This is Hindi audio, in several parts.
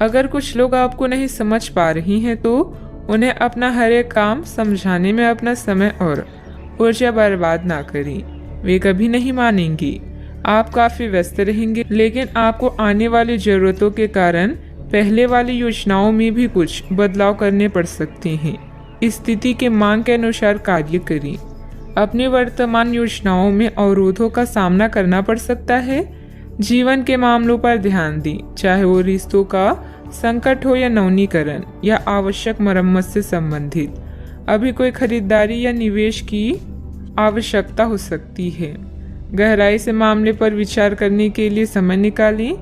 अगर कुछ लोग आपको नहीं समझ पा रही हैं तो उन्हें अपना हर एक काम समझाने में अपना समय और ऊर्जा बर्बाद ना करें। वे कभी नहीं मानेंगी। आप काफ़ी व्यस्त रहेंगे, लेकिन आपको आने वाली ज़रूरतों के कारण पहले वाली योजनाओं में भी कुछ बदलाव करने पड़ सकते हैं। स्थिति के मांग के अनुसार कार्य करें। अपनी वर्तमान योजनाओं में अवरोधों का सामना करना पड़ सकता है। जीवन के मामलों पर ध्यान दें, चाहे वो रिश्तों का संकट हो या नवीनीकरण या आवश्यक मरम्मत से संबंधित। अभी कोई खरीदारी या निवेश की आवश्यकता हो सकती है। गहराई से मामले पर विचार करने के लिए समय निकालें।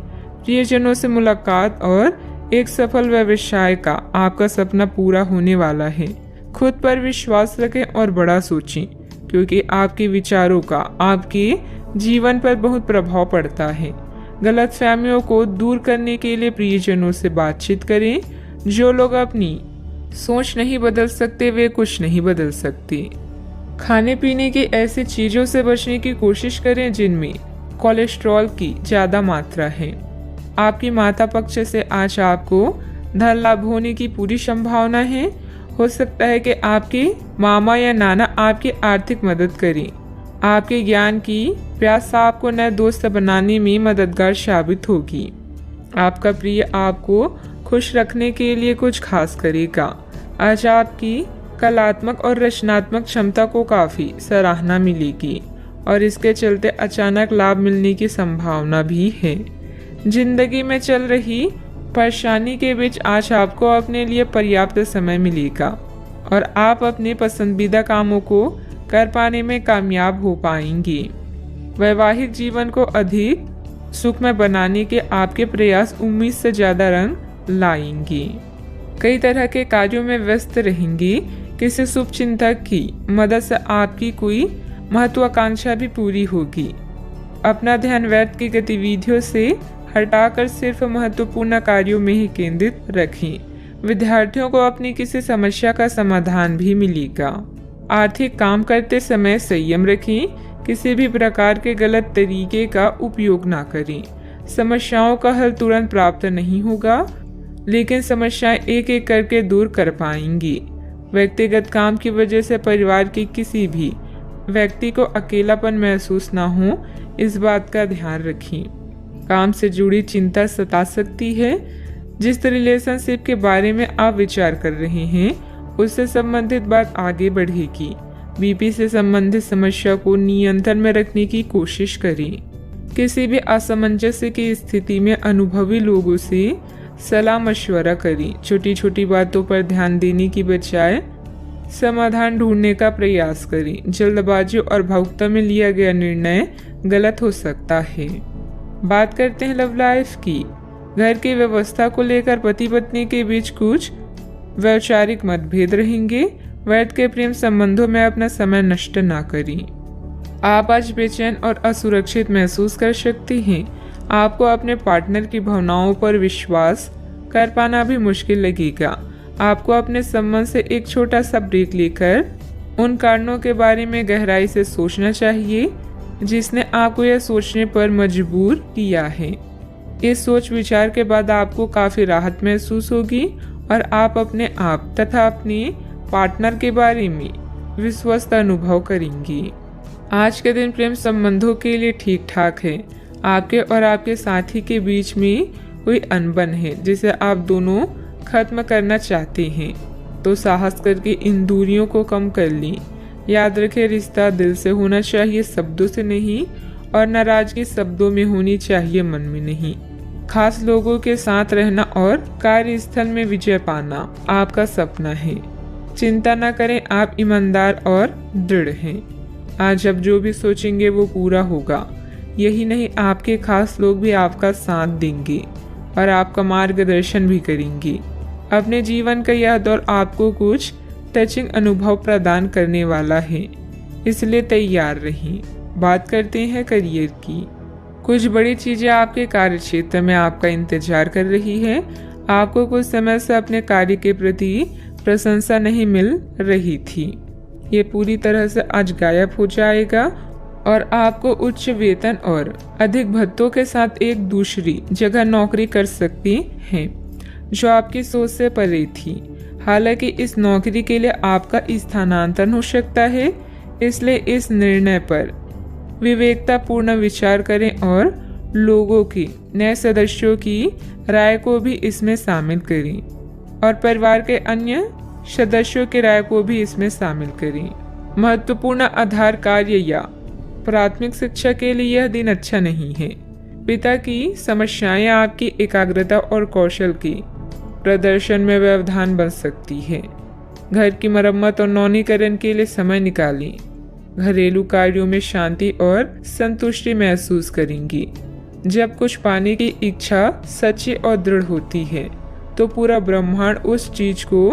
प्रियजनों से मुलाकात और एक सफल व्यवसाय का आपका सपना पूरा होने वाला है। खुद पर विश्वास रखें और बड़ा सोचें, क्योंकि आपके विचारों का आपके जीवन पर बहुत प्रभाव पड़ता है। गलतफहमियों को दूर करने के लिए प्रियजनों से बातचीत करें। जो लोग अपनी सोच नहीं बदल सकते वे कुछ नहीं बदल सकते। खाने पीने की ऐसी चीज़ों से बचने की कोशिश करें जिनमें कोलेस्ट्रॉल की ज़्यादा मात्रा है। आपकी माता पक्ष से आज आपको धन लाभ होने की पूरी संभावना है। हो सकता है कि आपके मामा या नाना आपकी आर्थिक मदद करें। आपके ज्ञान की प्यास आपको नए दोस्त बनाने में मददगार साबित होगी। आपका प्रिय आपको खुश रखने के लिए कुछ खास करेगा। आज आपकी कलात्मक और रचनात्मक क्षमता को काफ़ी सराहना मिलेगी और इसके चलते अचानक लाभ मिलने की संभावना भी है। जिंदगी में चल रही परेशानी के बीच आज आपको अपने लिए पर्याप्त समय मिलेगा और आप अपने पसंदीदा कामों को कर पाने में कामयाब हो पाएंगे। वैवाहिक जीवन को अधिक सुखमय बनाने के आपके प्रयास उम्मीद से ज़्यादा रंग लाएंगे। कई तरह के कार्यों में व्यस्त रहेंगे। किसी शुभ चिंतक की मदद से आपकी कोई महत्वाकांक्षा भी पूरी होगी। अपना ध्यान व्यर्थ की गतिविधियों से हटाकर सिर्फ महत्वपूर्ण कार्यों में ही केंद्रित रखें। विद्यार्थियों को अपनी किसी समस्या का समाधान भी मिलेगा। आर्थिक काम करते समय संयम रखें। किसी भी प्रकार के गलत तरीके का उपयोग ना करें। समस्याओं का हल तुरंत प्राप्त नहीं होगा, लेकिन समस्याएं एक एक करके दूर कर पाएंगी। व्यक्तिगत काम की वजह से परिवार के किसी भी व्यक्ति को अकेलापन महसूस ना हो, इस बात का ध्यान रखें। काम से जुड़ी चिंता सता सकती है। जिस रिलेशनशिप के बारे में आप विचार कर रहे हैं उससे संबंधित बात आगे बढ़ेगी। बीपी से संबंधित समस्या को नियंत्रण में रखने की कोशिश करें। किसी भी असमंजस्य की स्थिति में अनुभवी लोगों से सलाह मशवरा करें। छोटी छोटी बातों पर ध्यान देने की बजाय समाधान ढूंढने का प्रयास करें। जल्दबाजी और भावुकता में लिया गया निर्णय गलत हो सकता है। बात करते हैं लव लाइफ की। घर की व्यवस्था को लेकर पति पत्नी के बीच कुछ वैचारिक मतभेद रहेंगे। व्यर्थ के प्रेम संबंधों में अपना समय नष्ट ना करें। आप आज बेचैन और असुरक्षित महसूस कर सकते हैं। आपको अपने पार्टनर की भावनाओं पर विश्वास कर पाना भी मुश्किल लगेगा। आपको अपने संबंध से एक छोटा सा ब्रेक लेकर उन कारणों के बारे में गहराई से सोचना चाहिए जिसने आपको यह सोचने पर मजबूर किया है। इस सोच विचार के बाद आपको काफ़ी राहत महसूस होगी और आप अपने आप तथा अपने पार्टनर के बारे में विश्वस्त अनुभव करेंगी। आज के दिन प्रेम संबंधों के लिए ठीक ठाक है। आपके और आपके साथी के बीच में कोई अनबन है जिसे आप दोनों खत्म करना चाहते हैं, तो साहस करके इन दूरियों को कम कर लें। याद रखें, रिश्ता दिल से होना चाहिए, शब्दों से नहीं, और नाराजगी शब्दों में होनी चाहिए, मन में नहीं। खास लोगों के साथ रहना और कार्यस्थल में विजय पाना आपका सपना है। चिंता न करें, आप ईमानदार और दृढ़ हैं। आज आप जो भी सोचेंगे वो पूरा होगा। यही नहीं, आपके खास लोग भी आपका साथ देंगे और आपका मार्गदर्शन भी करेंगे। अपने जीवन का यह दौर आपको कुछ टचिंग अनुभव प्रदान करने वाला है, इसलिए तैयार रहें। बात करते हैं करियर की। कुछ बड़ी चीज़ें आपके कार्य क्षेत्र में आपका इंतजार कर रही है। आपको कुछ समय से अपने कार्य के प्रति प्रशंसा नहीं मिल रही थी। ये पूरी तरह से आज गायब हो जाएगा और आपको उच्च वेतन और अधिक भत्तों के साथ एक दूसरी जगह नौकरी कर सकती हैं। जो आपकी सोच से परे थी। हालांकि इस नौकरी के लिए आपका स्थानांतरण हो सकता है, इसलिए इस निर्णय पर विवेकतापूर्ण विचार करें और लोगों की, नए सदस्यों की राय को भी इसमें शामिल करें और परिवार के अन्य सदस्यों की राय को भी इसमें शामिल करें। महत्वपूर्ण आधार कार्य या प्राथमिक शिक्षा के लिए यह दिन अच्छा नहीं है। पिता की समस्याएं आपकी एकाग्रता और कौशल की प्रदर्शन में व्यवधान बन सकती है। घर की मरम्मत और नवीनीकरण के लिए समय निकालें। घरेलू कार्यों में शांति और संतुष्टि महसूस करेंगी। जब कुछ पाने की इच्छा सच्ची और दृढ़ होती है तो पूरा ब्रह्मांड उस चीज को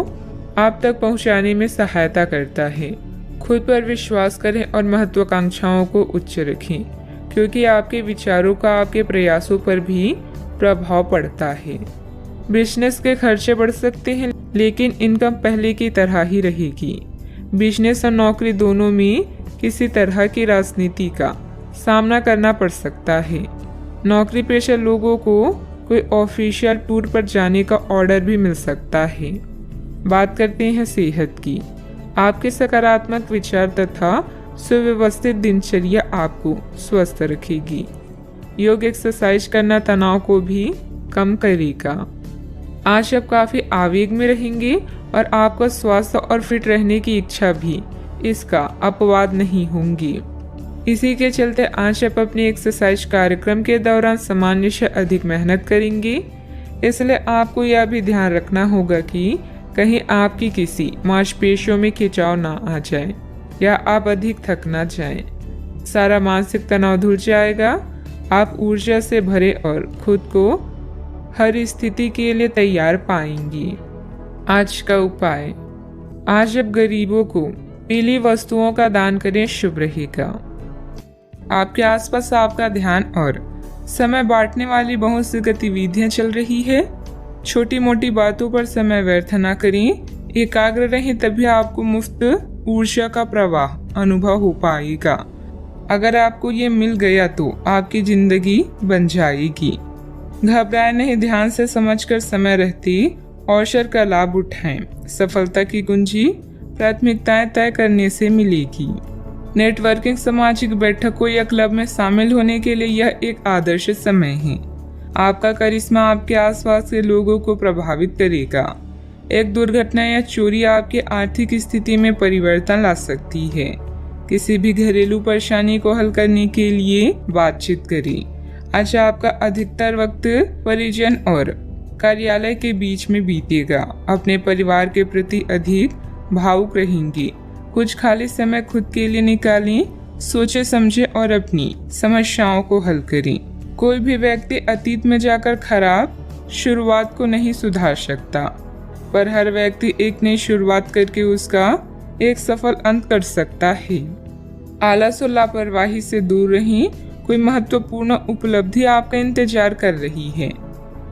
आप तक पहुंचाने में सहायता करता है। खुद पर विश्वास करें और महत्वाकांक्षाओं को उच्च रखें, क्योंकि आपके विचारों का आपके प्रयासों पर भी प्रभाव पड़ता है। बिजनेस के खर्चे बढ़ सकते हैं, लेकिन इनकम पहले की तरह ही रहेगी। बिजनेस और नौकरी दोनों में किसी तरह की राजनीति का सामना करना पड़ सकता है। नौकरी पेशा लोगों को कोई ऑफिशियल टूर पर जाने का ऑर्डर भी मिल सकता है। बात करते हैं सेहत की। आपके सकारात्मक विचार तथा सुव्यवस्थित दिनचर्या आपको स्वस्थ रखेगी। योग एक्सरसाइज करना तनाव को भी कम करेगा। आज आप काफी आवेग में रहेंगे और आपका स्वास्थ्य और फिट रहने की इच्छा भी इसका अपवाद नहीं होंगी। इसी के चलते आज आप अपने एक्सरसाइज कार्यक्रम के दौरान सामान्य से अधिक मेहनत करेंगे। इसलिए आपको यह भी ध्यान रखना होगा कि कहीं आपकी किसी मांसपेशियों में खिंचाव ना आ जाए या आप अधिक थक ना जाएं। सारा मानसिक तनाव धुल जाएगा। आप ऊर्जा से भरे और खुद को हर स्थिति के लिए तैयार पाएंगी। आज का उपाय, आज आप गरीबों को पीली वस्तुओं का दान करें, शुभ रहेगा। आपके आसपास आपका ध्यान और समय बांटने वाली बहुत सी गतिविधियां चल रही है। छोटी मोटी बातों पर समय व्यर्थ न करें, एकाग्र रहें, तभी आपको मुफ्त ऊर्जा का प्रवाह अनुभव हो पाएगा। अगर आपको ये मिल गया तो आपकी जिंदगी बन जाएगी। घबराए नहीं, ध्यान से समझकर समय रहते अवसर का लाभ उठाएं। सफलता की कुंजी प्राथमिकताएं तय करने से मिलेगी। नेटवर्किंग, सामाजिक बैठकों या क्लब में शामिल होने के लिए यह एक आदर्श समय है। आपका करिश्मा आपके आसपास के लोगों को प्रभावित करेगा। एक दुर्घटना या चोरी आपकी आर्थिक स्थिति में परिवर्तन ला सकती है। किसी भी घरेलू परेशानी को हल करने के लिए बातचीत करें। आज आपका अधिकतर वक्त परिजन और कार्यालय के बीच में बीतेगा। अपने परिवार के प्रति अधिक भावुक रहेंगे। कुछ खाली समय खुद के लिए निकालें, सोचे समझे और अपनी समस्याओं को हल करें। कोई भी व्यक्ति अतीत में जाकर खराब शुरुआत को नहीं सुधार सकता, पर हर व्यक्ति एक नई शुरुआत करके उसका एक सफल अंत कर सकता है। आलस और लापरवाही से दूर रहें। कोई महत्वपूर्ण उपलब्धि आपका इंतजार कर रही है।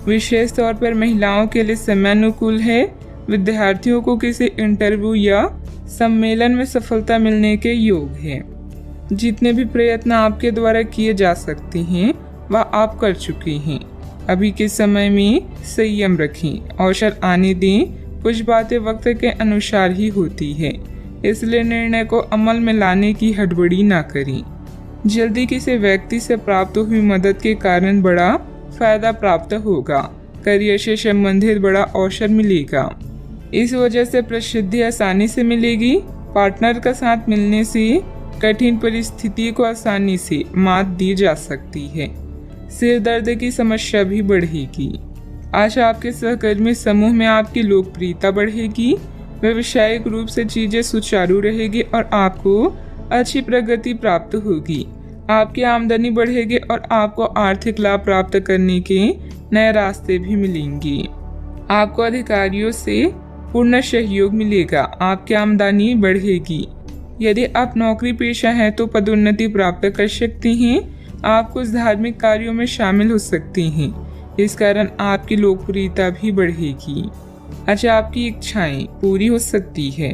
विशेष तौर पर महिलाओं के लिए समय अनुकूल है। विद्यार्थियों को किसी इंटरव्यू या सम्मेलन में सफलता मिलने के योग है। जितने भी प्रयत्न आपके द्वारा किए जा सकते हैं वह आप कर चुके हैं। अभी के समय में संयम रखें, अवसर आने दें। कुछ बातें वक्त के अनुसार ही होती है, इसलिए निर्णय को अमल में लाने की हड़बड़ी ना करें। जल्दी किसी व्यक्ति से प्राप्त हुई मदद के कारण बड़ा फायदा प्राप्त होगा। करियर से संबंधित बड़ा अवसर मिलेगा। इस वजह से प्रसिद्धि आसानी से मिलेगी। पार्टनर का साथ मिलने से कठिन परिस्थिति को आसानी से मात दी जा सकती है। सिर दर्द की समस्या भी बढ़ेगी। आज आपके सहकर्मी समूह में आपकी लोकप्रियता बढ़ेगी। व्यावसायिक रूप से चीजें सुचारू रहेगी और आपको अच्छी प्रगति प्राप्त होगी। आपकी आमदनी बढ़ेगी और आपको आर्थिक लाभ प्राप्त करने के नए रास्ते भी मिलेंगे। आपको अधिकारियों से पूर्ण सहयोग मिलेगा। आपकी आमदनी बढ़ेगी। यदि आप नौकरी पेशा हैं तो पदोन्नति प्राप्त कर सकते हैं। आप कुछ धार्मिक कार्यों में शामिल हो सकते हैं। इस कारण आपकी लोकप्रियता भी बढ़ेगी। अच्छा, आपकी इच्छाएं पूरी हो सकती है।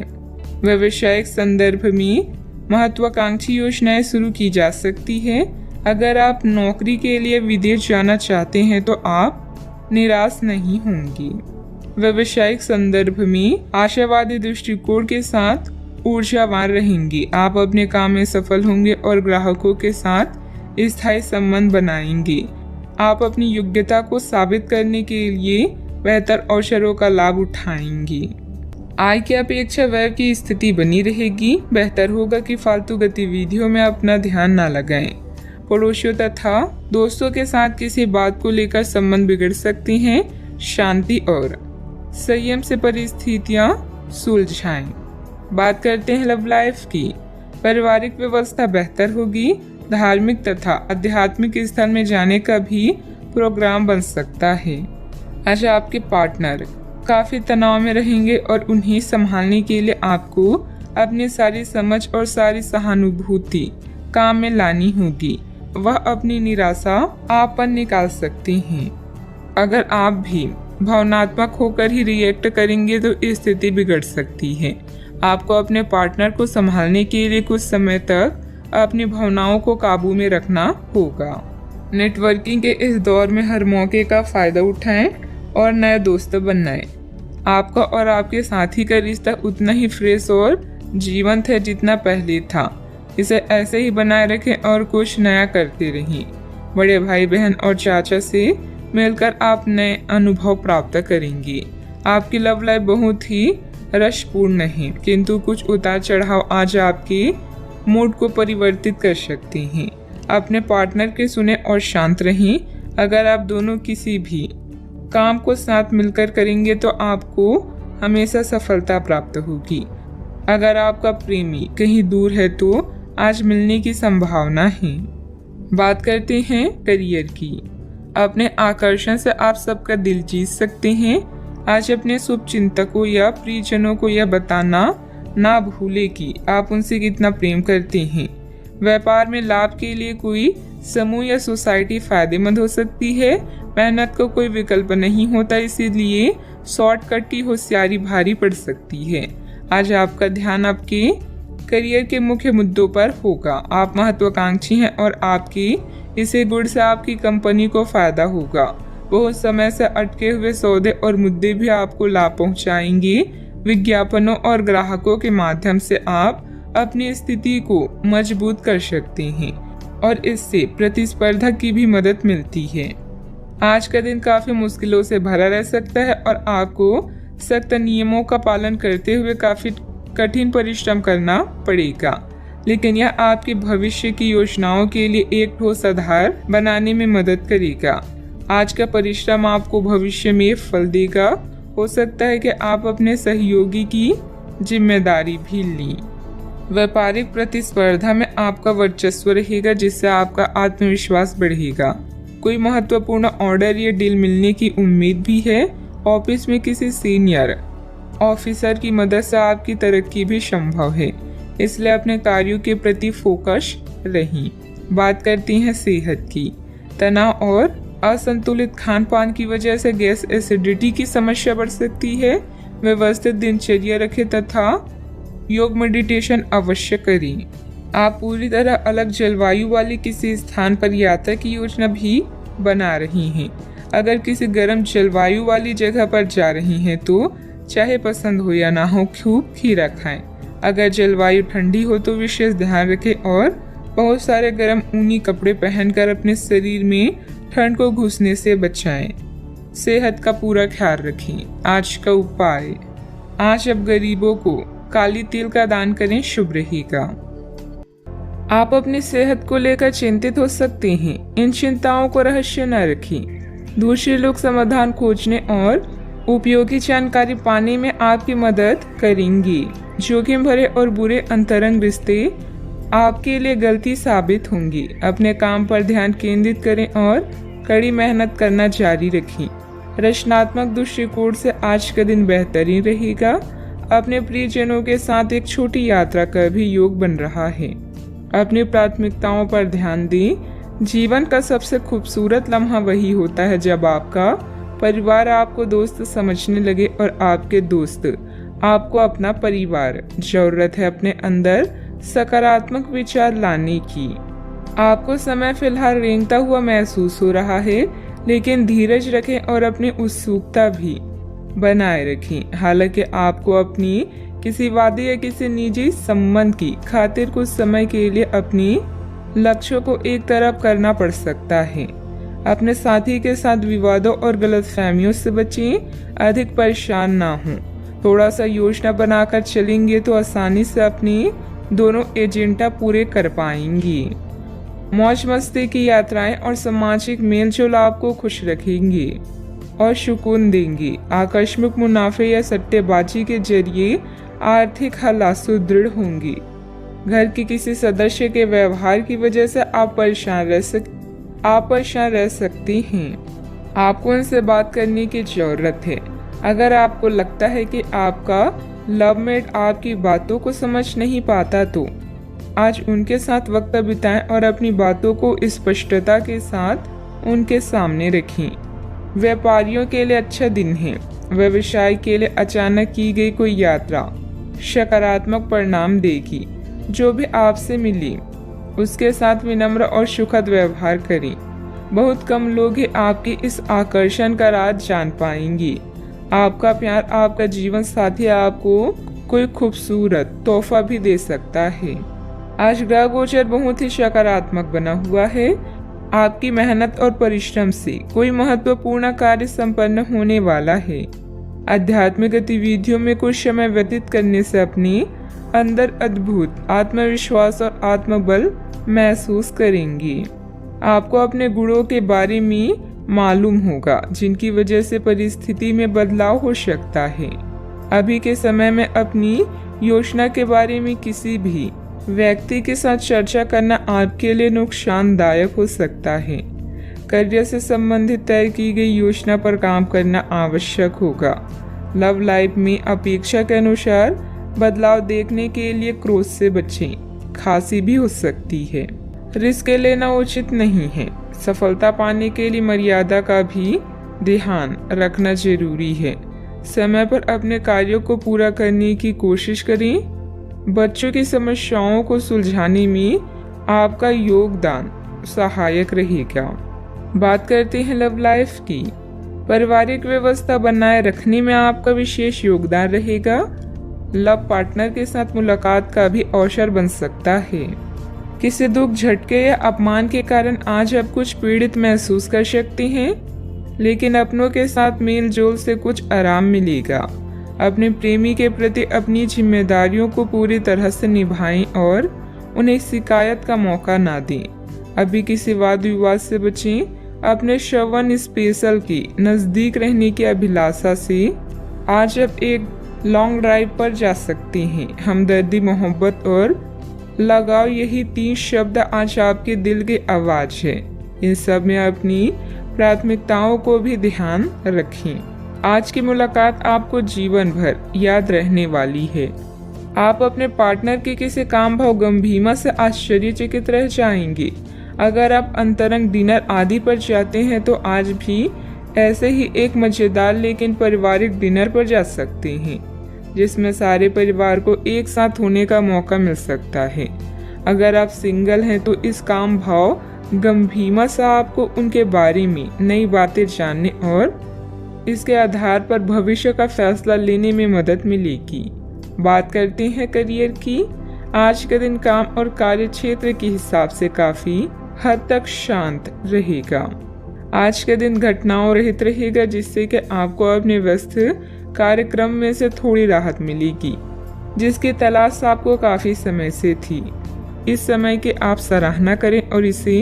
व्यावसायिक संदर्भ में महत्वाकांक्षी योजनाएं शुरू की जा सकती है। अगर आप नौकरी के लिए विदेश जाना चाहते हैं तो आप निराश नहीं होंगे। व्यवसायिक संदर्भ में आशावादी दृष्टिकोण के साथ ऊर्जावान रहेंगे। आप अपने काम में सफल होंगे और ग्राहकों के साथ स्थायी संबंध बनाएंगे। आप अपनी योग्यता को साबित करने के लिए बेहतर अवसरों का लाभ उठाएंगे। आय की अपेक्षा व्यय की स्थिति बनी रहेगी। बेहतर होगा कि फालतू गतिविधियों में अपना ध्यान न लगाएं। पड़ोसियों तथा दोस्तों के साथ किसी बात को लेकर संबंध बिगड़ सकती हैं। शांति और संयम से परिस्थितियां सुलझाएं। बात करते हैं लव लाइफ की। पारिवारिक व्यवस्था बेहतर होगी। धार्मिक तथा आध्यात्मिक स्थल में जाने का भी प्रोग्राम बन सकता है। आज आपके पार्टनर काफी तनाव में रहेंगे और उन्हें संभालने के लिए आपको अपनी सारी समझ और सारी सहानुभूति काम में लानी होगी। वह अपनी निराशा आप पर निकाल सकती हैं। अगर आप भी भावनात्मक होकर ही रिएक्ट करेंगे तो स्थिति बिगड़ सकती है। आपको अपने पार्टनर को संभालने के लिए कुछ समय तक अपनी भावनाओं को काबू में रखना होगा। नेटवर्किंग के इस दौर में हर मौके का फायदा उठाएं और नए दोस्त बनाएं। आपका और आपके साथी का रिश्ता उतना ही फ्रेश और जीवंत है जितना पहले था। इसे ऐसे ही बनाए रखें और कुछ नया करते रहें। बड़े भाई बहन और चाचा से मिलकर आप नए अनुभव प्राप्त करेंगे। आपकी लव लाइफ बहुत ही रसपूर्ण है, किंतु कुछ उतार चढ़ाव आज आपके मूड को परिवर्तित कर सकते हैं। अपने पार्टनर के सुने और शांत रहें। अगर आप दोनों किसी भी काम को साथ मिलकर करेंगे तो आपको हमेशा सफलता प्राप्त होगी। अगर आपका प्रेमी कहीं दूर है तो आज मिलने की संभावना है। बात करते हैं करियर की। अपने आकर्षण से आप सबका दिल जीत सकते हैं। आज अपने शुभ चिंतकों या प्रियजनों को यह बताना ना भूले कि आप उनसे कितना प्रेम करते हैं। व्यापार में लाभ के लिए कोई समूह या सोसाइटी फायदेमंद हो सकती है। मेहनत को कोई विकल्प नहीं होता, इसीलिए शॉर्टकट की होशियारी भारी पड़ सकती है। आज आपका ध्यान आपके करियर के मुख्य मुद्दों पर होगा। आप महत्वाकांक्षी हैं और आपकी इसे गुण से आपकी कंपनी को फायदा होगा। बहुत समय से अटके हुए सौदे और मुद्दे भी आपको लाभ पहुंचाएंगे। विज्ञापनों और ग्राहकों के माध्यम से आप अपनी स्थिति को मजबूत कर सकते हैं और इससे प्रतिस्पर्धा की भी मदद मिलती है। आज का दिन काफी मुश्किलों से भरा रह सकता है और आपको सख्त नियमों का पालन करते हुए काफी कठिन परिश्रम करना पड़ेगा, लेकिन यह आपके भविष्य की योजनाओं के लिए एक ठोस आधार बनाने में मदद करेगा। आज का परिश्रम आपको भविष्य में फल देगा। हो सकता है कि आप अपने सहयोगी की जिम्मेदारी भी लें। व्यापारिक प्रतिस्पर्धा में आपका वर्चस्व रहेगा, जिससे आपका आत्मविश्वास बढ़ेगा। कोई महत्वपूर्ण ऑर्डर या डील मिलने की उम्मीद भी है। ऑफिस में किसी सीनियर ऑफिसर की मदद से आपकी तरक्की भी संभव है, इसलिए अपने कार्यों के प्रति फोकस रहें। बात करती हैं सेहत की। तनाव और असंतुलित खान पान की वजह से गैस एसिडिटी की समस्या बढ़ सकती है। व्यवस्थित दिनचर्या रखें तथा योग मेडिटेशन अवश्य करें। आप पूरी तरह अलग जलवायु वाले किसी स्थान पर यात्रा की योजना भी बना रही हैं। अगर किसी गर्म जलवायु वाली जगह पर जा रही हैं तो चाहे पसंद हो या ना हो खूब खीरा खाएं। अगर जलवायु ठंडी हो तो विशेष ध्यान रखें और बहुत सारे गर्म ऊनी कपड़े पहनकर अपने शरीर में ठंड को घुसने से बचाएं। सेहत का पूरा ख्याल रखें। आज का उपाय, आज अब गरीबों को काली तिल का दान करें, शुभ रहेगा। आप अपनी सेहत को लेकर चिंतित हो सकते हैं। इन चिंताओं को रहस्य न रखें। दूसरे लोग समाधान खोजने और उपयोगी जानकारी पाने में आपकी मदद करेंगे। जोखिम भरे और बुरे अंतरंग रिश्ते आपके लिए गलती साबित होंगी। अपने काम पर ध्यान केंद्रित करें और कड़ी मेहनत करना जारी रखें। रचनात्मक दृष्टिकोण से आज का दिन बेहतरीन रहेगा। अपने प्रियजनों के साथ एक छोटी यात्रा का भी योग बन रहा है। अपनी प्राथमिकताओं पर ध्यान दें। जीवन का सबसे खूबसूरत लम्हा वही होता है जब आपका परिवार आपको दोस्त समझने लगे और आपके दोस्त आपको अपना परिवार। जरूरत है अपने अंदर सकारात्मक विचार लाने की। आपको समय फिलहाल रेंगता हुआ महसूस हो रहा है, लेकिन धीरज रखें और अपनी उत्सुकता भी बनाए रखें। हालांकि आपको अपनी किसी वादे या किसी निजी संबंध की खातिर कुछ समय के लिए अपनी लक्ष्यों को एक तरफ करना पड़ सकता है। अपने साथी के साथ विवादों और गलतफहमियों से बचें, अधिक परेशान ना हों। थोड़ा सा योजना बनाकर चलेंगे तो आसानी से अपनी दोनों एजेंडा पूरे कर पाएंगी। मौज मस्ती की यात्राएं और सामाजिक मेलजोल आपको खुश रखेंगे और सुकून देंगी। आकस्मिक मुनाफे या सट्टेबाजी के जरिए आर्थिक हालात सुदृढ़ होंगी। घर के किसी सदस्य के व्यवहार की वजह से आप परेशान रह सकती हैं। आपको उनसे बात करने की जरूरत है। अगर आपको लगता है कि आपका लवमेट आपकी बातों को समझ नहीं पाता तो आज उनके साथ वक्त बिताएं और अपनी बातों को स्पष्टता के साथ उनके सामने रखें। व्यापारियों के लिए अच्छा दिन है। व्यवसाय के लिए अचानक की गई कोई यात्रा सकारात्मक परिणाम देगी। जो भी आपसे मिली उसके साथ विनम्र और सुखद व्यवहार करें। बहुत कम लोग ही आपके इस आकर्षण का राज जान पाएंगे। आपका प्यार आपका जीवन साथी आपको कोई खूबसूरत तोहफा भी दे सकता है। आज ग्रह गोचर बहुत ही सकारात्मक बना हुआ है। आपकी मेहनत और परिश्रम से कोई महत्वपूर्ण कार्य संपन्न होने वाला है। आध्यात्मिक गतिविधियों में कुछ समय व्यतीत करने से अपने अंदर अद्भुत आत्मविश्वास और आत्मबल महसूस करेंगे। आपको अपने गुणों के बारे में मालूम होगा जिनकी वजह से परिस्थिति में बदलाव हो सकता है। अभी के समय में अपनी योजना के बारे में किसी भी व्यक्ति के साथ चर्चा करना आपके लिए नुकसानदायक हो सकता है। करियर से संबंधित तय की गई योजना पर काम करना आवश्यक होगा। लव लाइफ में अपेक्षा के अनुसार बदलाव देखने के लिए क्रोध से बचें। खांसी भी हो सकती है। रिस्क लेना उचित नहीं है। सफलता पाने के लिए मर्यादा का भी ध्यान रखना जरूरी है। समय पर अपने कार्यों को पूरा करने की कोशिश करें। बच्चों की समस्याओं को सुलझाने में आपका योगदान सहायक रहेगा। बात करते हैं लव लाइफ की। पारिवारिक व्यवस्था बनाए रखने में आपका विशेष योगदान रहेगा। लव पार्टनर के साथ मुलाकात का भी अवसर बन सकता है। किसी दुख, झटके या अपमान के कारण आज आप कुछ पीड़ित महसूस कर सकते हैं, लेकिन अपनों के साथ मेल जोल से कुछ आराम मिलेगा। अपने प्रेमी के प्रति अपनी जिम्मेदारियों को पूरी तरह से निभाएं और उन्हें शिकायत का मौका ना दें। अभी किसी वाद विवाद से बचें। अपने श्रवण स्पेशल के नजदीक रहने की अभिलाषा से आज आप एक लॉन्ग ड्राइव पर जा सकते हैं। हमदर्दी, मोहब्बत और लगाव, यही 3 शब्द आज आपके दिल की आवाज है। इन सब में अपनी प्राथमिकताओं को भी ध्यान रखें। आज की मुलाकात आपको जीवन भर याद रहने वाली है। आप अपने पार्टनर के किसी काम भाव गंभीरता से आश्चर्यचकित रह जाएंगे। अगर आप अंतरंग डिनर आदि पर जाते हैं तो आज भी ऐसे ही एक मजेदार लेकिन पारिवारिक डिनर पर जा सकते हैं, जिसमें सारे परिवार को एक साथ होने का मौका मिल सकता है। अगर आप सिंगल हैं तो इस काम भाव गंभीरता से आपको उनके बारे में नई बातें जानने और इसके आधार पर भविष्य का फैसला लेने में मदद मिलेगी। बात करते हैं करियर की। आज का दिन काम और कार्य क्षेत्र के हिसाब से काफी हद तक शांत रहेगा। आज का दिन घटनाओं रहित रहेगा, जिससे कि आपको अपने व्यस्त कार्यक्रम में से थोड़ी राहत मिलेगी, जिसकी तलाश आपको काफी समय से थी। इस समय की आप सराहना करें और इसे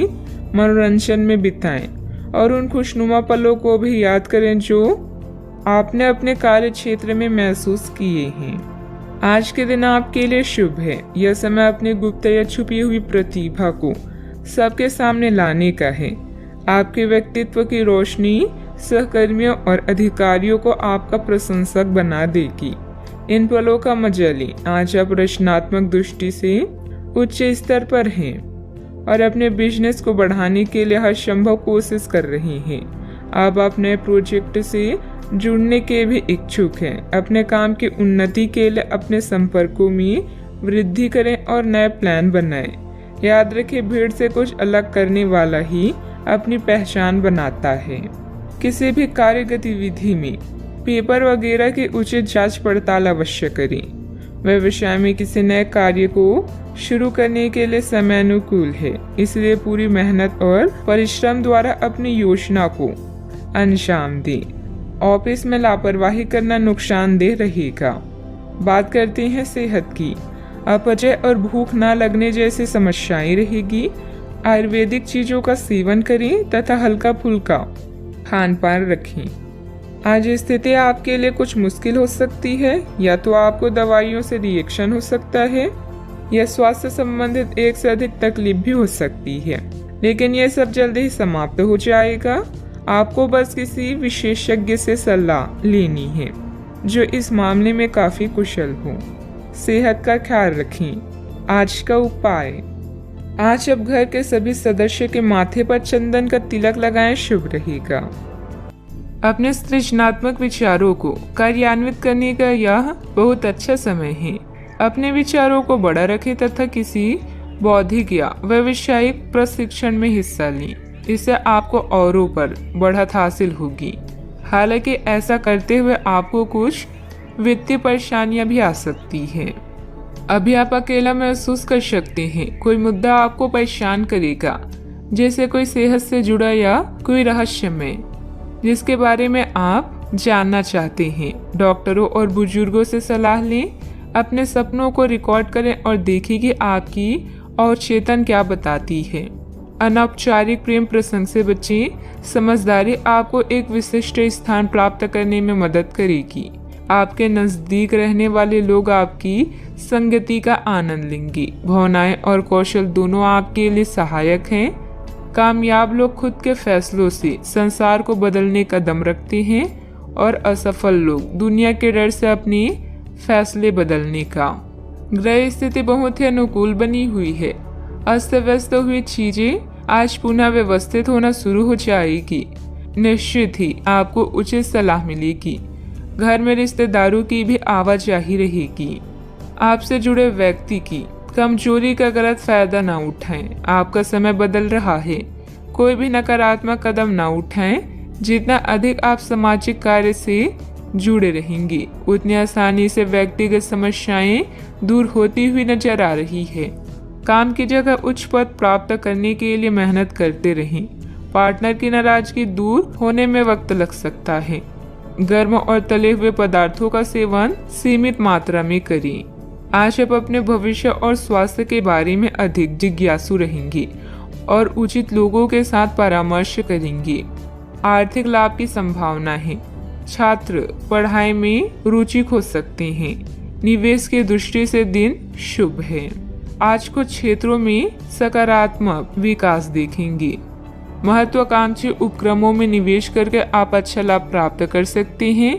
मनोरंजन में बिताएं और उन खुशनुमा पलों को भी याद करें जो आपने अपने कार्य क्षेत्र में महसूस किए हैं। आज के दिन आपके लिए शुभ है। यह समय अपने गुप्त या छुपी हुई प्रतिभा को सबके सामने लाने का है। आपके व्यक्तित्व की रोशनी सहकर्मियों और अधिकारियों को आपका प्रशंसक बना देगी। इन पलों का मजा लें। आज आप रचनात्मक दृष्टि से उच्च स्तर पर हैं और अपने बिजनेस को बढ़ाने के लिए हर संभव कोशिश कर रहे हैं। अब आप नए प्रोजेक्ट से जुड़ने के भी इच्छुक हैं। अपने काम की उन्नति के लिए अपने संपर्कों में वृद्धि करें और नए प्लान बनाएं। याद रखें, भीड़ से कुछ अलग करने वाला ही अपनी पहचान बनाता है। किसी भी कार्य गतिविधि में पेपर वगैरह की उचित जांच पड़ताल अवश्य करें। व्यवसाय में किसी नए कार्य को शुरू करने के लिए समय अनुकूल है, इसलिए पूरी मेहनत और परिश्रम द्वारा अपनी योजना को अंजाम दें। ऑफिस में लापरवाही करना नुकसानदेह रहेगा। बात करते हैं सेहत की। अपचय और भूख न लगने जैसी समस्याएं रहेगी। आयुर्वेदिक चीजों का सेवन करें तथा हल्का फुल्का खान पान रखें। आज स्थिति आपके लिए कुछ मुश्किल हो सकती है, या तो आपको दवाइयों से रिएक्शन हो सकता है या स्वास्थ्य संबंधित एक से अधिक तकलीफ भी हो सकती है, लेकिन यह सब जल्दी ही समाप्त हो जाएगा। आपको बस किसी विशेषज्ञ से सलाह लेनी है जो इस मामले में काफी कुशल हो। सेहत का ख्याल रखें। आज का उपाय, आज अब घर के सभी सदस्य के माथे पर चंदन का तिलक लगाएं, शुभ रहेगा। अपने सृजनात्मक विचारों को कार्यान्वित करने का यह बहुत अच्छा समय है। अपने विचारों को बड़ा रखें तथा किसी बौद्धिक या व्यावसायिक प्रशिक्षण में हिस्सा लें। इससे आपको औरों पर बढ़त हासिल होगी। हालांकि ऐसा करते हुए आपको कुछ वित्तीय परेशानियां भी आ सकती हैं। अभी आप अकेला महसूस कर सकते हैं। कोई मुद्दा आपको परेशान करेगा, जैसे कोई सेहत से जुड़ा या कोई रहस्यमय जिसके बारे में आप जानना चाहते हैं। डॉक्टरों और बुजुर्गों से सलाह लें। अपने सपनों को रिकॉर्ड करें और देखें कि आपकी और चेतन क्या बताती है। अनौपचारिक प्रेम प्रसंग से बचें। समझदारी आपको एक विशिष्ट स्थान प्राप्त करने में मदद करेगी। आपके नजदीक रहने वाले लोग आपकी संगति का आनंद लेंगे। भावनाएं और कौशल दोनों आपके लिए सहायक हैं। कामयाब लोग खुद के फैसलों से संसार को बदलने का दम रखते हैं और असफल लोग दुनिया के डर से अपने फैसले बदलने का। ग्रह स्थिति बहुत ही अनुकूल बनी हुई है। अस्त व्यस्त हुई चीजें आज पुनः व्यवस्थित होना शुरू हो जाएगी। निश्चित ही आपको उचित सलाह मिलेगी। घर में रिश्तेदारों की भी आवाजाही रहेगी। आपसे जुड़े व्यक्ति की कमजोरी का गलत फायदा न उठाएं। आपका समय बदल रहा है। कोई भी नकारात्मक कदम न उठाएं। जितना अधिक आप सामाजिक कार्य से जुड़े रहेंगे, उतनी आसानी से व्यक्तिगत समस्याएं दूर होती हुई नजर आ रही है। काम की जगह उच्च पद प्राप्त करने के लिए मेहनत करते रहें। पार्टनर की नाराजगी दूर होने में वक्त लग सकता है। गर्म और तले हुए पदार्थों का सेवन सीमित मात्रा में करें। आज आप अपने भविष्य और स्वास्थ्य के बारे में अधिक जिज्ञासु रहेंगे और उचित लोगों के साथ परामर्श करेंगे। आर्थिक लाभ की संभावना है। छात्र पढ़ाई में रुचि खो सकते हैं। निवेश की दृष्टि से दिन शुभ है। आज कुछ क्षेत्रों में सकारात्मक विकास देखेंगे। महत्वाकांक्षी उपक्रमों में निवेश करके आप अच्छा लाभ प्राप्त कर सकते हैं।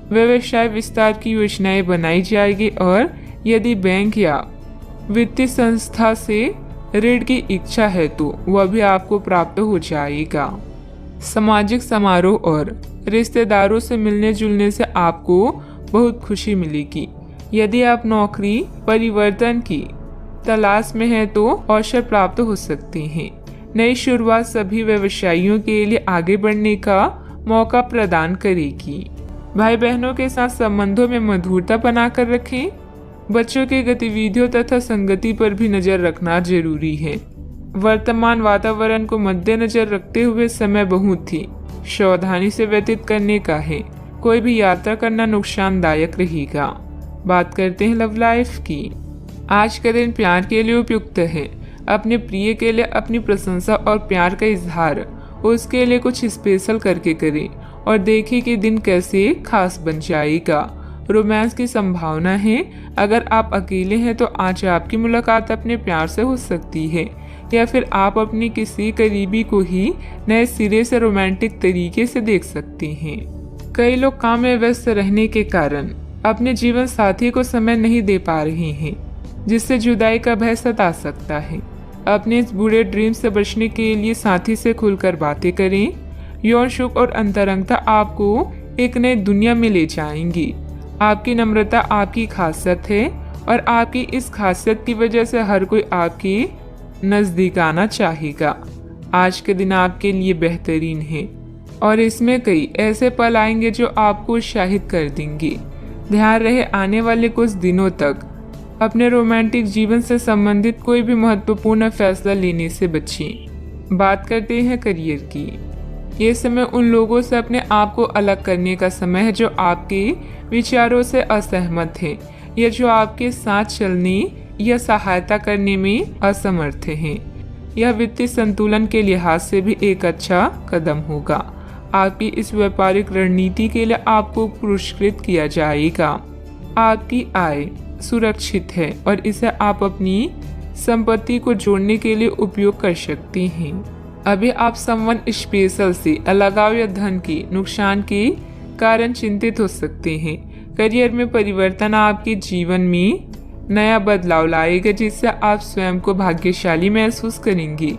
व्यवसाय विस्तार की योजनाएं बनाई जाएगी और यदि बैंक या वित्तीय संस्था से ऋण की इच्छा है तो वह भी आपको प्राप्त हो जाएगा। सामाजिक समारोह और रिश्तेदारों से मिलने जुलने से आपको बहुत खुशी मिलेगी। यदि आप नौकरी परिवर्तन की तलाश में हैं तो अवसर प्राप्त हो सकते हैं। नई शुरुआत सभी व्यवसायियों के लिए आगे बढ़ने का मौका प्रदान करेगी। भाई बहनों के साथ संबंधों में मधुरता बनाकर रखें। बच्चों की गतिविधियों तथा संगति पर भी नजर रखना जरूरी है। वर्तमान वातावरण को मद्देनजर रखते हुए समय बहुत ही सावधानी से व्यतीत करने का है। कोई भी यात्रा करना नुकसानदायक रहेगा। बात करते हैं लव लाइफ की। आज का दिन प्यार के लिए उपयुक्त है। अपने प्रिय के लिए अपनी प्रशंसा और प्यार का इजहार उसके लिए कुछ स्पेशल करके करें और देखिए कि दिन कैसे खास बन जाएगा। रोमांस की संभावना है। अगर आप अकेले हैं तो आज आपकी मुलाकात अपने प्यार से हो सकती है, या फिर आप अपनी किसी करीबी को ही नए सिरे से रोमांटिक तरीके से देख सकते हैं। कई लोग काम में व्यस्त रहने के कारण अपने जीवन साथी को समय नहीं दे पा रहे हैं, जिससे जुदाई का भय सता सकता है। अपने इस बुरे ड्रीम से बचने के लिए साथी से खुलकर बातें करें। यौन सुख और अंतरंगता आपको एक नई दुनिया में ले जाएंगी। आपकी नम्रता आपकी खासियत है और आपकी इस खासियत की वजह से हर कोई आपके नजदीक आना चाहेगा। आज के दिन आपके लिए बेहतरीन है। और इसमें कई ऐसे पल आएंगे जो आपको उत्साहित कर देंगे। ध्यान रहे आने वाले कुछ दिनों तक अपने रोमांटिक जीवन से संबंधित कोई भी महत्वपूर्ण फैसला लेने से बचें। बात करते हैं करियर की। ये समय उन लोगों से अपने आप को अलग करने का समय है जो आपके विचारों से असहमत हैं या जो आपके साथ चलने या सहायता करने में असमर्थ हैं। यह वित्तीय संतुलन के लिहाज से भी एक अच्छा कदम होगा। आपकी इस व्यापारिक रणनीति के लिए आपको पुरस्कृत किया जाएगा। आपकी आय सुरक्षित है और इसे आप अपनी संपत्ति को जोड़ने के लिए उपयोग कर सकते हैं। अभी आप समवन स्पेशल से अलगाव या धन के नुकसान के कारण चिंतित हो सकते हैं। करियर में परिवर्तन आपके जीवन में नया बदलाव लाएगा जिससे आप स्वयं को भाग्यशाली महसूस करेंगे।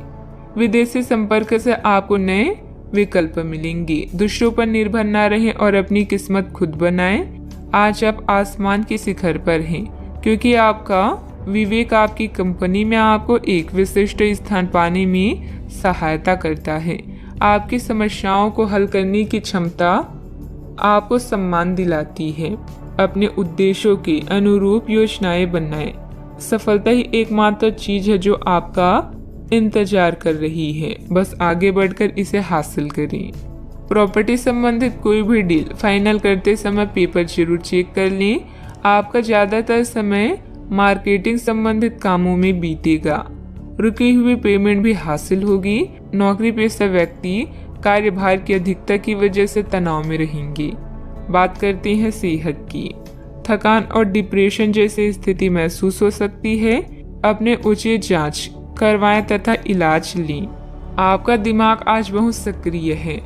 विदेशी संपर्क से आपको नए विकल्प मिलेंगे। दूसरों पर निर्भर न रहें और अपनी किस्मत खुद बनाएं। आज आप आसमान के शिखर पर हैं क्योंकि आपका विवेक आपकी कंपनी में आपको एक विशिष्ट स्थान पाने में सहायता करता है। आपकी समस्याओं को हल करने की क्षमता आपको सम्मान दिलाती है। अपने उद्देश्यों के अनुरूप योजनाएं बनाएं। सफलता ही एकमात्र चीज है जो आपका इंतजार कर रही है, बस आगे बढ़कर इसे हासिल करें। प्रॉपर्टी संबंधित कोई भी डील फाइनल करते समय पेपर जरूर चेक कर लें। आपका ज्यादातर समय मार्केटिंग संबंधित कामों में बीतेगा। रुकी हुई पेमेंट भी हासिल होगी। नौकरी पेशा व्यक्ति कार्यभार की अधिकता की वजह से तनाव में रहेंगे। बात करते हैं सेहत की। थकान और डिप्रेशन जैसी स्थिति महसूस हो सकती है। अपने उचित जांच करवाएं तथा इलाज लें। आपका दिमाग आज बहुत सक्रिय है।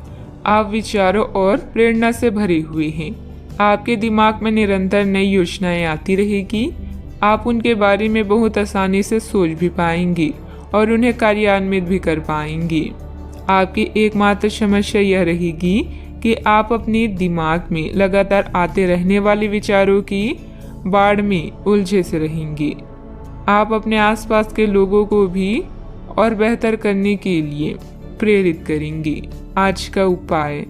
आप विचारों और प्रेरणा से भरे हुए हैं। आपके दिमाग में निरंतर नई योजनाएं आती रहेगी। आप उनके बारे में बहुत आसानी से सोच भी पाएंगे और उन्हें कार्यान्वित भी कर पाएंगे। आपकी एकमात्र समस्या यह रहेगी कि आप अपने दिमाग में लगातार आते रहने वाले विचारों की बाढ़ में उलझे से रहेंगे। आप अपने आसपास के लोगों को भी और बेहतर करने के लिए प्रेरित करेंगे। आज का उपाय,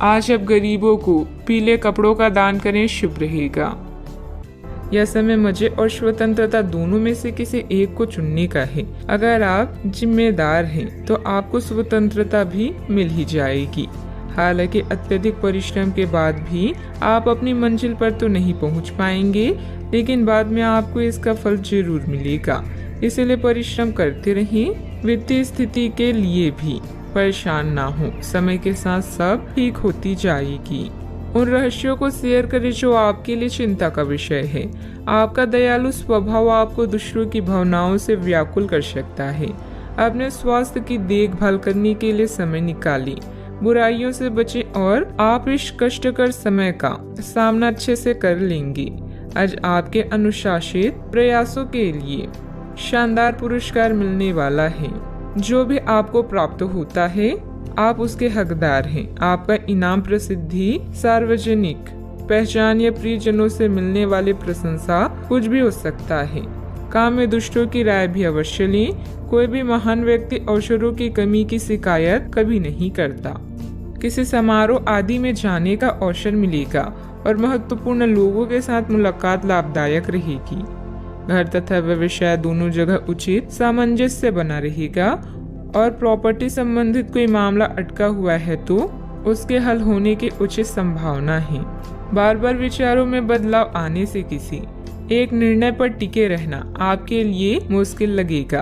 आज आप गरीबों को पीले कपड़ों का दान करें, शुभ रहेगा। यह समय मजे और स्वतंत्रता दोनों में से किसी एक को चुनने का है। अगर आप जिम्मेदार हैं तो आपको स्वतंत्रता भी मिल ही जाएगी। हालांकि अत्यधिक परिश्रम के बाद भी आप अपनी मंजिल पर तो नहीं पहुंच पाएंगे, लेकिन बाद में आपको इसका फल जरूर मिलेगा। इसलिए परिश्रम करते रहें। वित्तीय स्थिति के लिए भी परेशान ना हो। समय के साथ सब ठीक होती जाएगी। उन रहस्यों को शेयर करें जो आपके लिए चिंता का विषय है। आपका दयालु स्वभाव आपको दूसरों की भावनाओं से व्याकुल कर सकता है। अपने स्वास्थ्य की देखभाल करने के लिए समय निकालें। बुराइयों से बचें और आप इस कष्टकर समय का सामना अच्छे से कर लेंगे। आज आपके अनुशासित प्रयासों के लिए शानदार पुरस्कार मिलने वाला है। जो भी आपको प्राप्त होता है आप उसके हकदार हैं। आपका इनाम प्रसिद्धि, सार्वजनिक पहचान या प्रियजनों से मिलने वाली प्रशंसा कुछ भी हो सकता है। काम में दुष्टों की राय भी अवश्य लें। कोई भी महान व्यक्ति अवसरों की कमी की शिकायत कभी नहीं करता। किसी समारोह आदि में जाने का अवसर मिलेगा और महत्वपूर्ण लोगों के साथ मुलाकात लाभदायक रहेगी। घर तथा व्यवसाय दोनों जगह उचित सामंजस्य बना रहेगा और प्रॉपर्टी संबंधित कोई मामला अटका हुआ है तो उसके हल होने की उचित संभावना है। बार बार विचारों में बदलाव आने से किसी एक निर्णय पर टिके रहना आपके लिए मुश्किल लगेगा।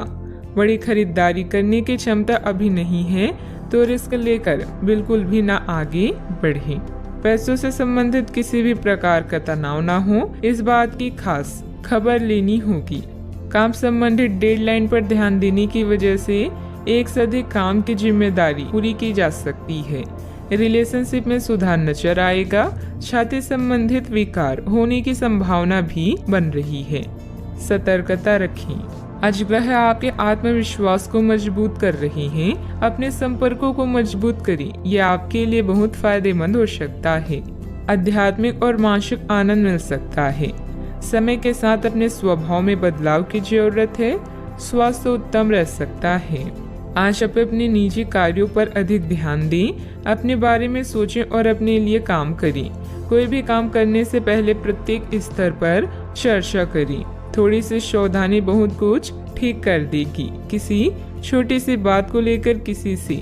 बड़ी खरीदारी करने की क्षमता अभी नहीं है तो रिस्क लेकर बिल्कुल भी ना आगे बढ़ें। पैसों से संबंधित किसी भी प्रकार का तनाव ना हो, इस बात की खास खबर लेनी होगी। काम संबंधित डेडलाइन पर ध्यान देने की वजह से एक से अधिक काम की जिम्मेदारी पूरी की जा सकती है। रिलेशनशिप में सुधार नजर आएगा। छाती संबंधित विकार होने की संभावना भी बन रही है। सतर्कता रखें। आज ग्रह आपके आत्मविश्वास को मजबूत कर रहे हैं। अपने संपर्कों को मजबूत करें, यह आपके लिए बहुत फायदेमंद हो सकता है। आध्यात्मिक और मानसिक आनंद मिल सकता है। समय के साथ अपने स्वभाव में बदलाव की जरूरत है। स्वास्थ्य उत्तम रह सकता है। आज आप अपने निजी कार्यों पर अधिक ध्यान दें, अपने बारे में सोचें और अपने लिए काम करें। कोई भी काम करने से पहले प्रत्येक स्तर पर चर्चा करें। थोड़ी सी सावधानी बहुत कुछ ठीक कर देगी। किसी छोटी सी बात को लेकर किसी से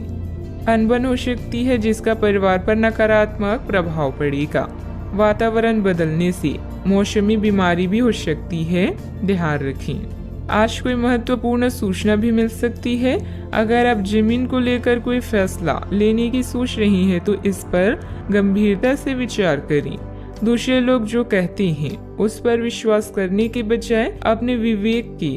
अनबन हो सकती है जिसका परिवार पर नकारात्मक प्रभाव पड़ेगा। वातावरण बदलने से मौसमी बीमारी भी हो सकती है, ध्यान रखें। आज कोई महत्वपूर्ण सूचना भी मिल सकती है। अगर आप जमीन को लेकर कोई फैसला लेने की सोच रही हैं तो इस पर गंभीरता से विचार करें। दूसरे लोग जो कहते हैं उस पर विश्वास करने के बजाय अपने विवेक के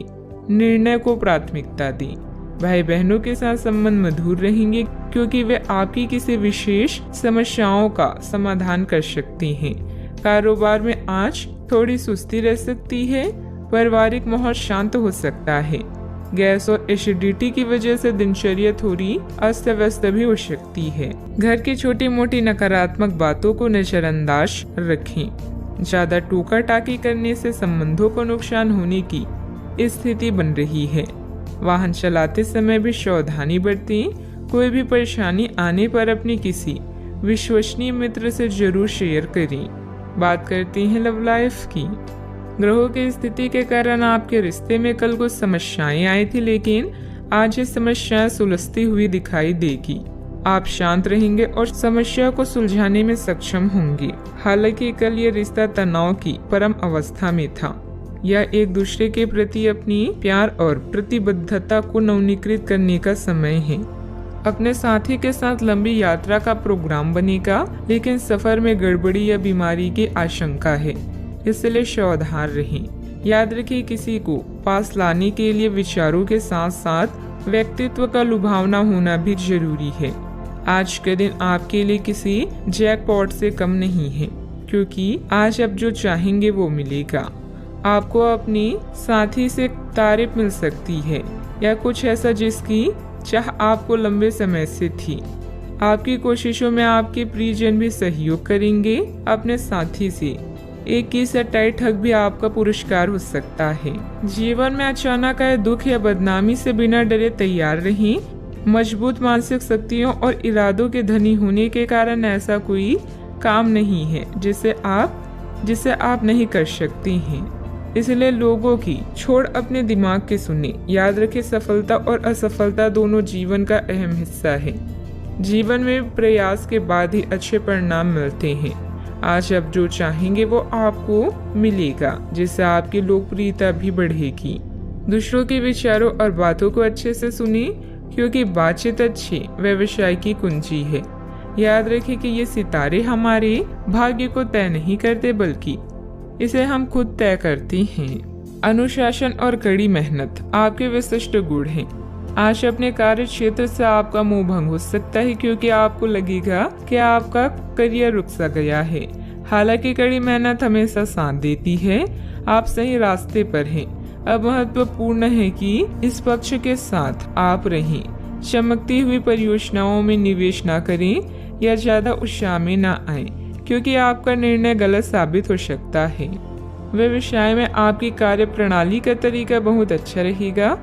निर्णय को प्राथमिकता दें। भाई बहनों के साथ संबंध मधुर रहेंगे क्योंकि वे आपकी किसी विशेष समस्याओं का समाधान कर सकते हैं। कारोबार में आज थोड़ी सुस्ती रह सकती है। पारिवारिक माहौल शांत हो सकता है। गैस और एसिडिटी की वजह से दिनचर्या थोड़ी अस्त व्यस्त भी हो सकती है। घर की छोटी मोटी नकारात्मक बातों को नजरअंदाज रखें। ज्यादा टोका टाकी करने से संबंधों को नुकसान होने की स्थिति बन रही है। वाहन चलाते समय भी सावधानी बरतें। कोई भी परेशानी आने पर अपने किसी विश्वसनीय मित्र से जरूर शेयर करें। बात करते हैं लव लाइफ की। ग्रहों की स्थिति के कारण आपके रिश्ते में कल कुछ समस्याएं आई थी, लेकिन आज ये समस्याएं सुलझती हुई दिखाई देगी। आप शांत रहेंगे और समस्या को सुलझाने में सक्षम होंगे। हालांकि कल ये रिश्ता तनाव की परम अवस्था में था। यह एक दूसरे के प्रति अपनी प्यार और प्रतिबद्धता को नवीनीकृत करने का समय है। अपने साथी के साथ लंबी यात्रा का प्रोग्राम बनेगा, लेकिन सफर में गड़बड़ी या बीमारी की आशंका है, इसलिए सावधान रहें। याद रखिए, किसी को पास लाने के लिए विचारों के साथ साथ व्यक्तित्व का लुभावना होना भी जरूरी है। आज का दिन आपके लिए किसी जैकपॉट से कम नहीं है, क्योंकि आज आप जो चाहेंगे वो मिलेगा। आपको अपनी साथी से तारीफ मिल सकती है या कुछ ऐसा जिसकी चाह आपको लंबे समय से थी। आपकी कोशिशों में आपके प्रियजन भी सहयोग करेंगे। अपने साथी से एक की टाइट हक भी आपका पुरस्कार हो सकता है। जीवन में अचानक आए दुख या बदनामी से बिना डरे तैयार रहें। मजबूत मानसिक शक्तियों और इरादों के धनी होने के कारण ऐसा कोई काम नहीं है जिसे आप नहीं कर सकते हैं। इसलिए लोगों की छोड़ अपने दिमाग के सुने। याद रखें, सफलता और असफलता दोनों जीवन का अहम हिस्सा है। जीवन में प्रयास के बाद ही अच्छे परिणाम मिलते हैं। आज आप जो चाहेंगे वो आपको मिलेगा, जिससे आपकी लोकप्रियता भी बढ़ेगी। दूसरों के विचारों और बातों को अच्छे से सुने, क्योंकि बातचीत अच्छे व्यवसाय की कुंजी है। याद रखें कि ये सितारे हमारे भाग्य को तय नहीं करते, बल्कि इसे हम खुद तय करते हैं। अनुशासन और कड़ी मेहनत आपके विशिष्ट गुण हैं। आज अपने कार्य क्षेत्र से आपका मोह भंग हो सकता है, क्योंकि आपको लगेगा कि आपका करियर रुक सा गया है। हालांकि कड़ी मेहनत हमेशा साथ देती है। आप सही रास्ते पर हैं। अब महत्वपूर्ण है कि इस पक्ष के साथ आप रहें। चमकती हुई परियोजनाओं में निवेश न करें या ज्यादा उत्साह में न आए, क्योंकि आपका निर्णय गलत साबित हो सकता है। व्यवसाय में आपकी कार्य प्रणाली का तरीका बहुत अच्छा रहेगा।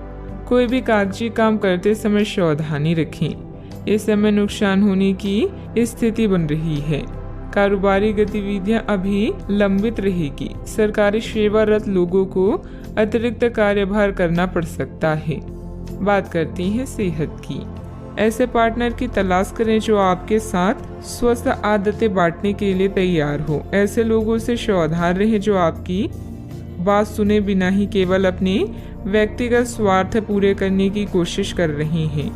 कोई भी कागजी काम करते समय सावधानी रखें। इस समय नुकसान होने की स्थिति बन रही है। कारोबारी गतिविधियां अभी लंबित रहेगी। सरकारी सेवारत लोगों को अतिरिक्त कार्यभार करना पड़ सकता है। बात करते हैं सेहत की। ऐसे पार्टनर की तलाश करें जो आपके साथ स्वस्थ आदतें बांटने के लिए तैयार हो। ऐसे लोगों से सावधान रहें जो आपकी बात सुने बिना ही केवल अपने व्यक्तिगत स्वार्थ पूरे करने की कोशिश कर रहे हैं।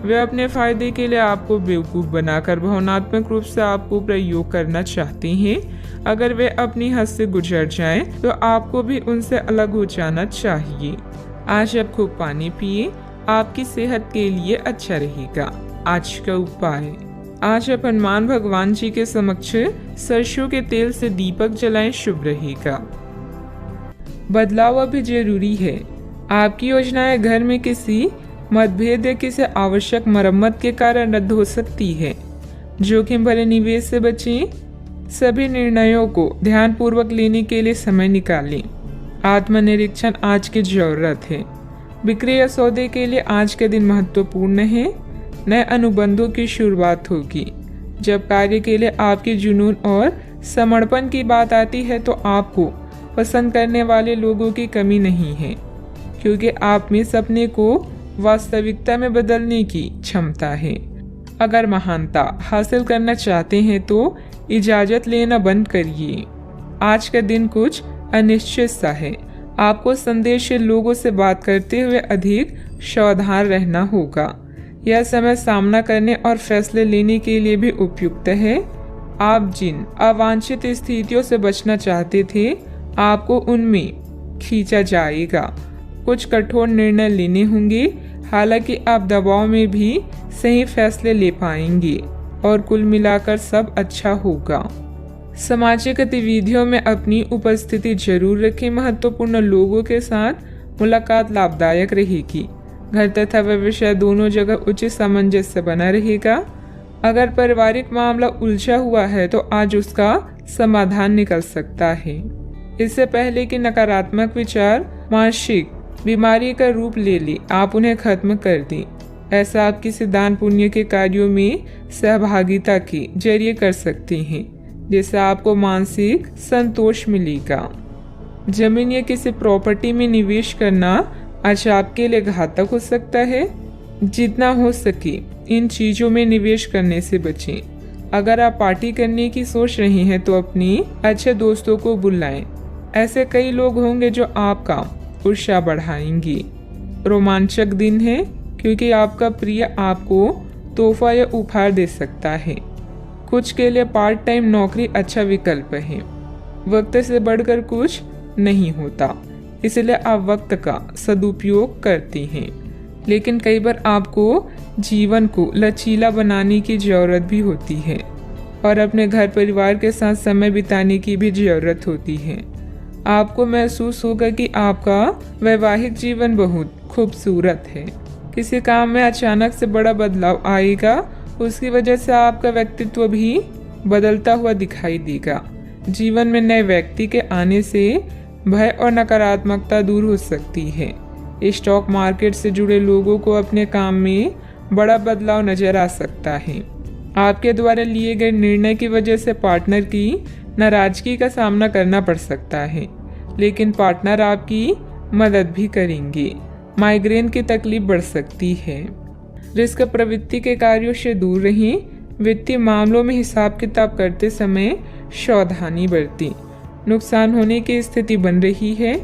वे अपने फायदे के लिए आपको बेवकूफ बनाकर भावनात्मक रूप से आपको प्रयोग करना चाहते हैं। अगर वे अपनी हद से गुजर जाएं, तो आपको भी उनसे अलग हो जाना चाहिए। आज आप खूब पानी पिए, आपकी सेहत के लिए अच्छा रहेगा। आज का उपाय, आज आप हनुमान भगवान जी के समक्ष सरसों के तेल से दीपक जलाएं, शुभ रहेगा। बदलाव अभी जरूरी है। आपकी योजनाएं घर में किसी मतभेद या किसी आवश्यक मरम्मत के कारण रद्द हो सकती है। जोखिम भरे निवेश से बचें। सभी निर्णयों को ध्यानपूर्वक लेने के लिए समय निकालें। आत्मनिरीक्षण आज की जरूरत है। बिक्री या सौदे के लिए आज के दिन महत्वपूर्ण है। नए अनुबंधों की शुरुआत होगी। जब कार्य के लिए आपकी जुनून और समर्पण की बात आती है तो आपको पसंद करने वाले लोगों की कमी नहीं है, क्योंकि आप में सपने को वास्तविकता में बदलने की क्षमता है। अगर महानता हासिल करना चाहते हैं तो इजाज़त लेना बंद करिए। आज का दिन कुछ अनिश्चित सा है। आपको संदेशशील लोगों से बात करते हुए अधिक सावधान रहना होगा। यह समय सामना करने और फैसले लेने के लिए भी उपयुक्त है। आप जिन अवांछित स्थितियों से बचना चाहते थे, आपको उनमें खींचा जाएगा। कुछ कठोर निर्णय लेने होंगे, हालांकि आप दबाव में भी सही फैसले ले पाएंगे और कुल मिलाकर सब अच्छा होगा। सामाजिक गतिविधियों में अपनी उपस्थिति जरूर रखें। महत्वपूर्ण लोगों के साथ मुलाकात लाभदायक रहेगी। घर तथा व्यवसाय दोनों जगह उचित सामंजस्य बना रहेगा। अगर पारिवारिक मामला उलझा हुआ है तो आज उसका समाधान निकल सकता है। इससे पहले कि नकारात्मक विचार मानसिक बीमारी का रूप ले ले, आप उन्हें खत्म कर दें। ऐसा आप किसी दान पुण्य के कार्यों में सहभागिता के जरिए कर सकते हैं, जिससे आपको मानसिक संतोष मिलेगा। जमीन या किसी प्रॉपर्टी में निवेश करना आज आपके लिए घातक हो सकता है। जितना हो सके इन चीजों में निवेश करने से बचें। अगर आप पार्टी करने की सोच रहे हैं तो अपने अच्छे दोस्तों को बुलाएं। ऐसे कई लोग होंगे जो आपका उत्साह बढ़ाएंगे। रोमांचक दिन है, क्योंकि आपका प्रिय आपको तोहफा या उपहार दे सकता है। कुछ के लिए पार्ट टाइम नौकरी अच्छा विकल्प है। वक्त से बढ़कर कुछ नहीं होता, इसलिए आप वक्त का सदुपयोग करते हैं। लेकिन कई बार आपको जीवन को लचीला बनाने की जरूरत भी होती है और अपने घर परिवार के साथ समय बिताने की भी जरूरत होती है। आपको महसूस होगा कि आपका वैवाहिक जीवन बहुत खूबसूरत है। किसी काम में अचानक से बड़ा बदलाव आएगा, उसकी वजह से आपका व्यक्तित्व भी बदलता हुआ दिखाई देगा। जीवन में नए व्यक्ति के आने से भय और नकारात्मकता दूर हो सकती है। स्टॉक मार्केट से जुड़े लोगों को अपने काम में बड़ा बदलाव नजर आ सकता है। आपके द्वारा लिए गए निर्णय की वजह से पार्टनर की नाराजगी का सामना करना पड़ सकता है, लेकिन पार्टनर आपकी मदद भी करेंगे। माइग्रेन की तकलीफ बढ़ सकती है। रिस्क प्रवृत्ति के कार्यों से दूर रहें। वित्तीय मामलों में हिसाब किताब करते समय सावधानी बरतें। नुकसान होने की स्थिति बन रही है।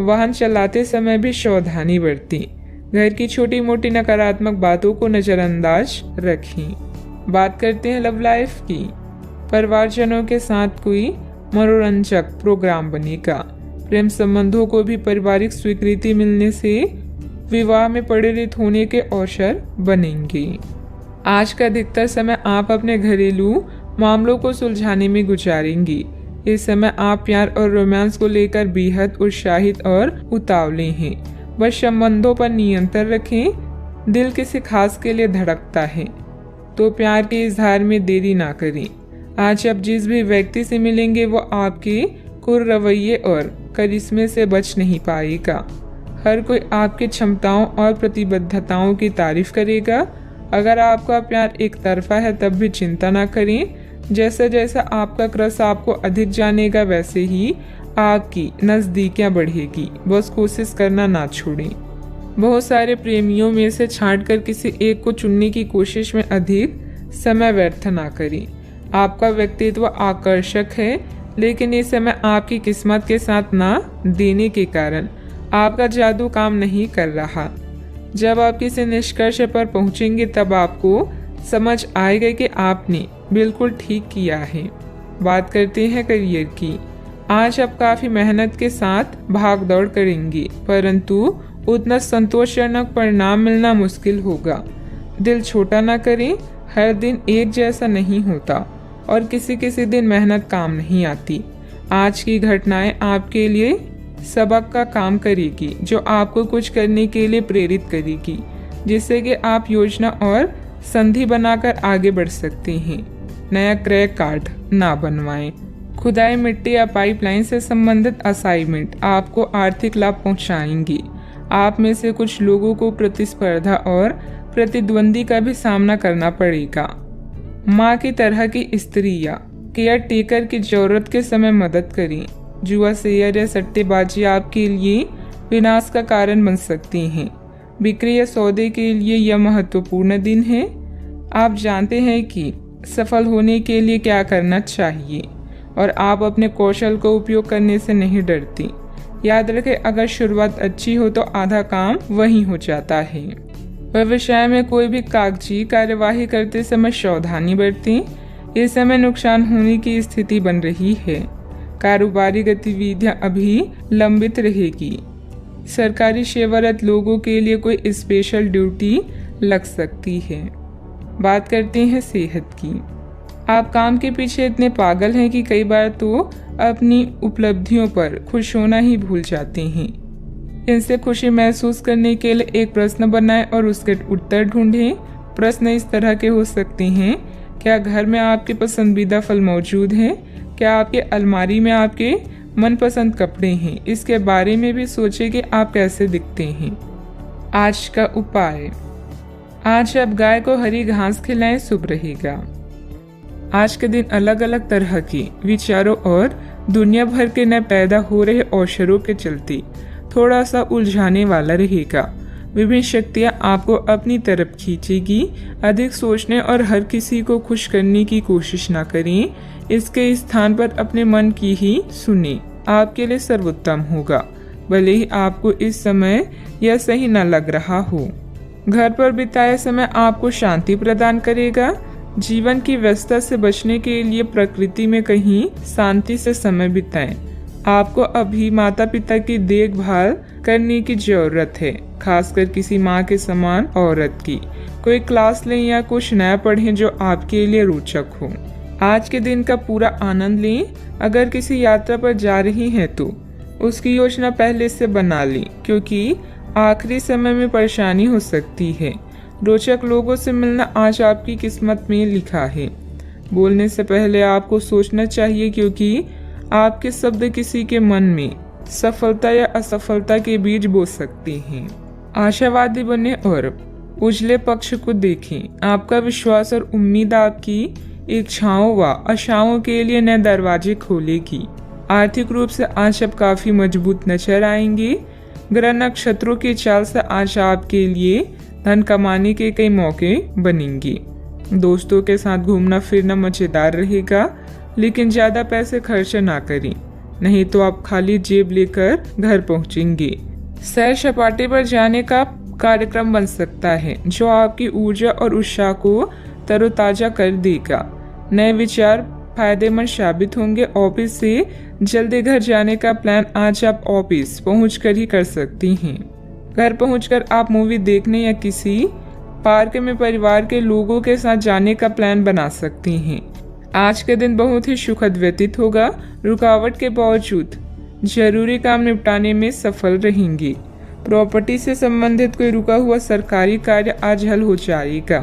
वाहन चलाते समय भी सावधानी बरतें। घर की छोटी मोटी नकारात्मक बातों को नजरअंदाज रखें। बात करते हैं लव लाइफ की। परिवारजनों के साथ कोई मनोरंजक प्रोग्राम बनेगा। प्रेम संबंधों को भी पारिवारिक स्वीकृति मिलने से विवाह में परिणत होने के अवसर बनेंगे। आज का अधिकतर समय आप अपने घरेलू मामलों को सुलझाने में गुजारेंगे। इस समय आप प्यार और रोमांस को लेकर बेहद उत्साहित और उतावले हैं। बस संबंधों पर नियंत्रण रखें। दिल किसी खास के लिए धड़कता है तो प्यार के इजहार में देरी ना करें। आज आप जिस भी व्यक्ति से मिलेंगे वो आपके कुर रवैये और करिश्मे से बच नहीं पाएगा। हर कोई आपकी क्षमताओं और प्रतिबद्धताओं की तारीफ करेगा। अगर आपका प्यार एक तरफा है तब भी चिंता ना करें। जैसे जैसा आपका क्रश आपको अधिक जानेगा वैसे ही आपकी नज़दीकियां बढ़ेगी। बस कोशिश करना ना छोड़ें। बहुत सारे प्रेमियों में से छांटकर किसी एक को चुनने की कोशिश में अधिक समय व्यर्थ ना करें। आपका व्यक्तित्व आकर्षक है, लेकिन इस समय आपकी किस्मत के साथ ना देने के कारण आपका जादू काम नहीं कर रहा। जब आप किसी निष्कर्ष पर पहुंचेंगे तब आपको समझ आएगा कि आपने बिल्कुल ठीक किया है। बात करते हैं करियर की। आज आप काफ़ी मेहनत के साथ भाग दौड़ करेंगे, परंतु उतना संतोषजनक परिणाम मिलना मुश्किल होगा। दिल छोटा ना करें। हर दिन एक जैसा नहीं होता और किसी किसी दिन मेहनत काम नहीं आती। आज की घटनाएं आपके लिए सबक का काम करेगी, जो आपको कुछ करने के लिए प्रेरित करेगी, जिससे कि आप योजना और संधि बनाकर आगे बढ़ सकते हैं। नया क्रय कार्ड ना बनवाएं। खुदाई मिट्टी या पाइपलाइन से संबंधित असाइनमेंट आपको आर्थिक लाभ पहुंचाएंगे। आप में से कुछ लोगों को प्रतिस्पर्धा और प्रतिद्वंदी का भी सामना करना पड़ेगा। माँ की तरह की स्त्री या केयर टेकर की जरूरत के समय मदद करें। जुआ, शेयर या सट्टेबाजी आपके लिए विनाश का कारण बन सकती हैं। बिक्री या सौदे के लिए यह महत्वपूर्ण दिन है। आप जानते हैं कि सफल होने के लिए क्या करना चाहिए और आप अपने कौशल को उपयोग करने से नहीं डरती। याद रखें, अगर शुरुआत अच्छी हो तो आधा काम वहीं हो जाता है। व्यवसाय में कोई भी कागजी कार्यवाही करते समय सावधानी बरतें। इस समय नुकसान होने की स्थिति बन रही है। कारोबारी गतिविधियां अभी लंबित रहेगी। सरकारी सेवारत लोगों के लिए कोई स्पेशल ड्यूटी लग सकती है। बात करते हैं सेहत की। आप काम के पीछे इतने पागल हैं कि कई बार तो अपनी उपलब्धियों पर खुश होना ही भूल जाते हैं। इनसे खुशी महसूस करने के लिए एक प्रश्न बनाएं और उसके उत्तर ढूंढें। प्रश्न इस तरह के हो सकते हैं: क्या घर में आपके पसंदीदा फल मौजूद हैं? क्या आपके अलमारी में आपके मनपसंद कपड़े हैं? इसके बारे में भी सोचें कि आप कैसे दिखते हैं। आज का उपाय: आज आप गाय को हरी घास खिलाएं, शुभ रहेगा। आज के दिन अलग अलग तरह के विचारों और दुनिया भर के नए पैदा हो रहे अवसरों के चलते थोड़ा सा उलझाने वाला रहेगा। विभिन्न शक्तियाँ आपको अपनी तरफ खींचेगी। अधिक सोचने और हर किसी को खुश करने की कोशिश ना करें। इसके स्थान पर अपने मन की ही सुने। आपके लिए सर्वोत्तम होगा, भले ही आपको इस समय यह सही न लग रहा हो। घर पर बिताया समय आपको शांति प्रदान करेगा। जीवन की व्यस्तता से बचने के लिए प्रकृति में कहीं शांति से समय बिताएं। आपको अभी माता पिता की देखभाल करने की जरूरत है, खासकर किसी माँ के समान औरत की। कोई क्लास लें या कुछ नया पढ़ें जो आपके लिए रोचक हो। आज के दिन का पूरा आनंद लें। अगर किसी यात्रा पर जा रही हैं तो उसकी योजना पहले से बना लें, क्योंकि आखिरी समय में परेशानी हो सकती है। रोचक लोगों से मिलना आज आपकी किस्मत में लिखा है। बोलने से पहले आपको सोचना चाहिए, क्योंकि आपके शब्द किसी के मन में सफलता या असफलता के बीज बो सकते हैं। आशावादी बने और उजले पक्ष को देखें। आपका विश्वास और उम्मीद आपकी इच्छाओं व आशाओं के लिए नए दरवाजे खोलेगी। आर्थिक रूप से आज आप काफी मजबूत नजर आएंगे। ग्रह नक्षत्रों की चाल से आज आपके लिए धन कमाने के कई मौके बनेंगे। दोस्तों के साथ घूमना फिरना मजेदार रहेगा, लेकिन ज्यादा पैसे खर्च ना करें, नहीं तो आप खाली जेब लेकर घर पहुंचेंगे। सैर सपाटे पर जाने का कार्यक्रम बन सकता है, जो आपकी ऊर्जा और उत्साह को तरोताजा कर देगा। नए विचार फायदेमंद साबित होंगे। ऑफिस से जल्दी घर जाने का प्लान आज आप ऑफिस पहुंचकर ही कर सकती हैं। घर पहुंचकर आप मूवी देखने या किसी पार्क में परिवार के लोगों के साथ जाने का प्लान बना सकती हैं। आज के दिन बहुत ही सुखद व्यतीत होगा। रुकावट के बावजूद जरूरी काम निपटाने में सफल रहेंगी। प्रॉपर्टी से संबंधित कोई रुका हुआ सरकारी कार्य आज हल हो जाएगा।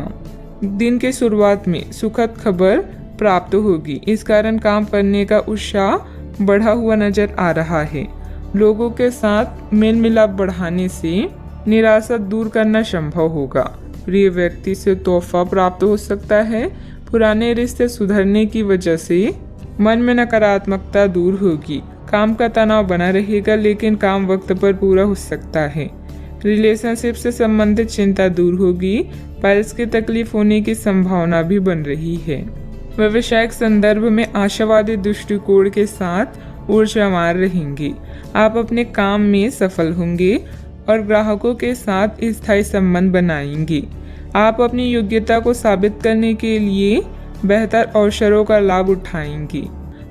दिन की शुरुआत में सुखद खबर प्राप्त होगी। इस कारण काम करने का उत्साह बढ़ा हुआ नजर आ रहा है। लोगों के साथ मेल मिलाप बढ़ाने से निराशा दूर करना संभव होगा। प्रिय व्यक्ति से तोहफा प्राप्त हो सकता है। पुराने रिश्ते सुधरने की वजह से मन में नकारात्मकता दूर होगी। काम का तनाव बना रहेगा, लेकिन काम वक्त पर पूरा हो सकता है। रिलेशनशिप से संबंधित चिंता दूर होगी। पाइल्स की तकलीफ होने की संभावना भी बन रही है। व्यावसायिक संदर्भ में आशावादी दृष्टिकोण के साथ ऊर्जावान रहेंगे। आप अपने काम में सफल होंगे और ग्राहकों के साथ स्थायी संबंध बनाएंगे। आप अपनी योग्यता को साबित करने के लिए बेहतर अवसरों का लाभ उठाएंगे।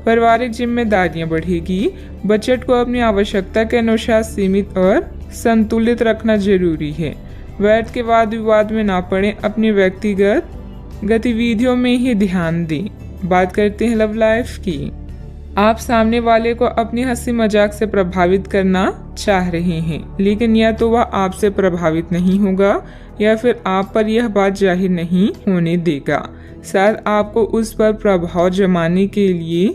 पारिवारिक जिम्मेदारियां बढ़ेगी। बजट को अपनी आवश्यकता के अनुसार सीमित और संतुलित रखना जरूरी है। वैध के वाद विवाद में ना पड़े। अपनी व्यक्तिगत गतिविधियों में ही ध्यान दें। बात करते हैं लव लाइफ की। आप सामने वाले को अपनी हंसी मजाक से प्रभावित करना चाह रहे हैं, लेकिन या तो वह आपसे प्रभावित नहीं होगा या फिर आप पर यह बात जाहिर नहीं होने देगा। शायद आपको उस पर प्रभाव जमाने के लिए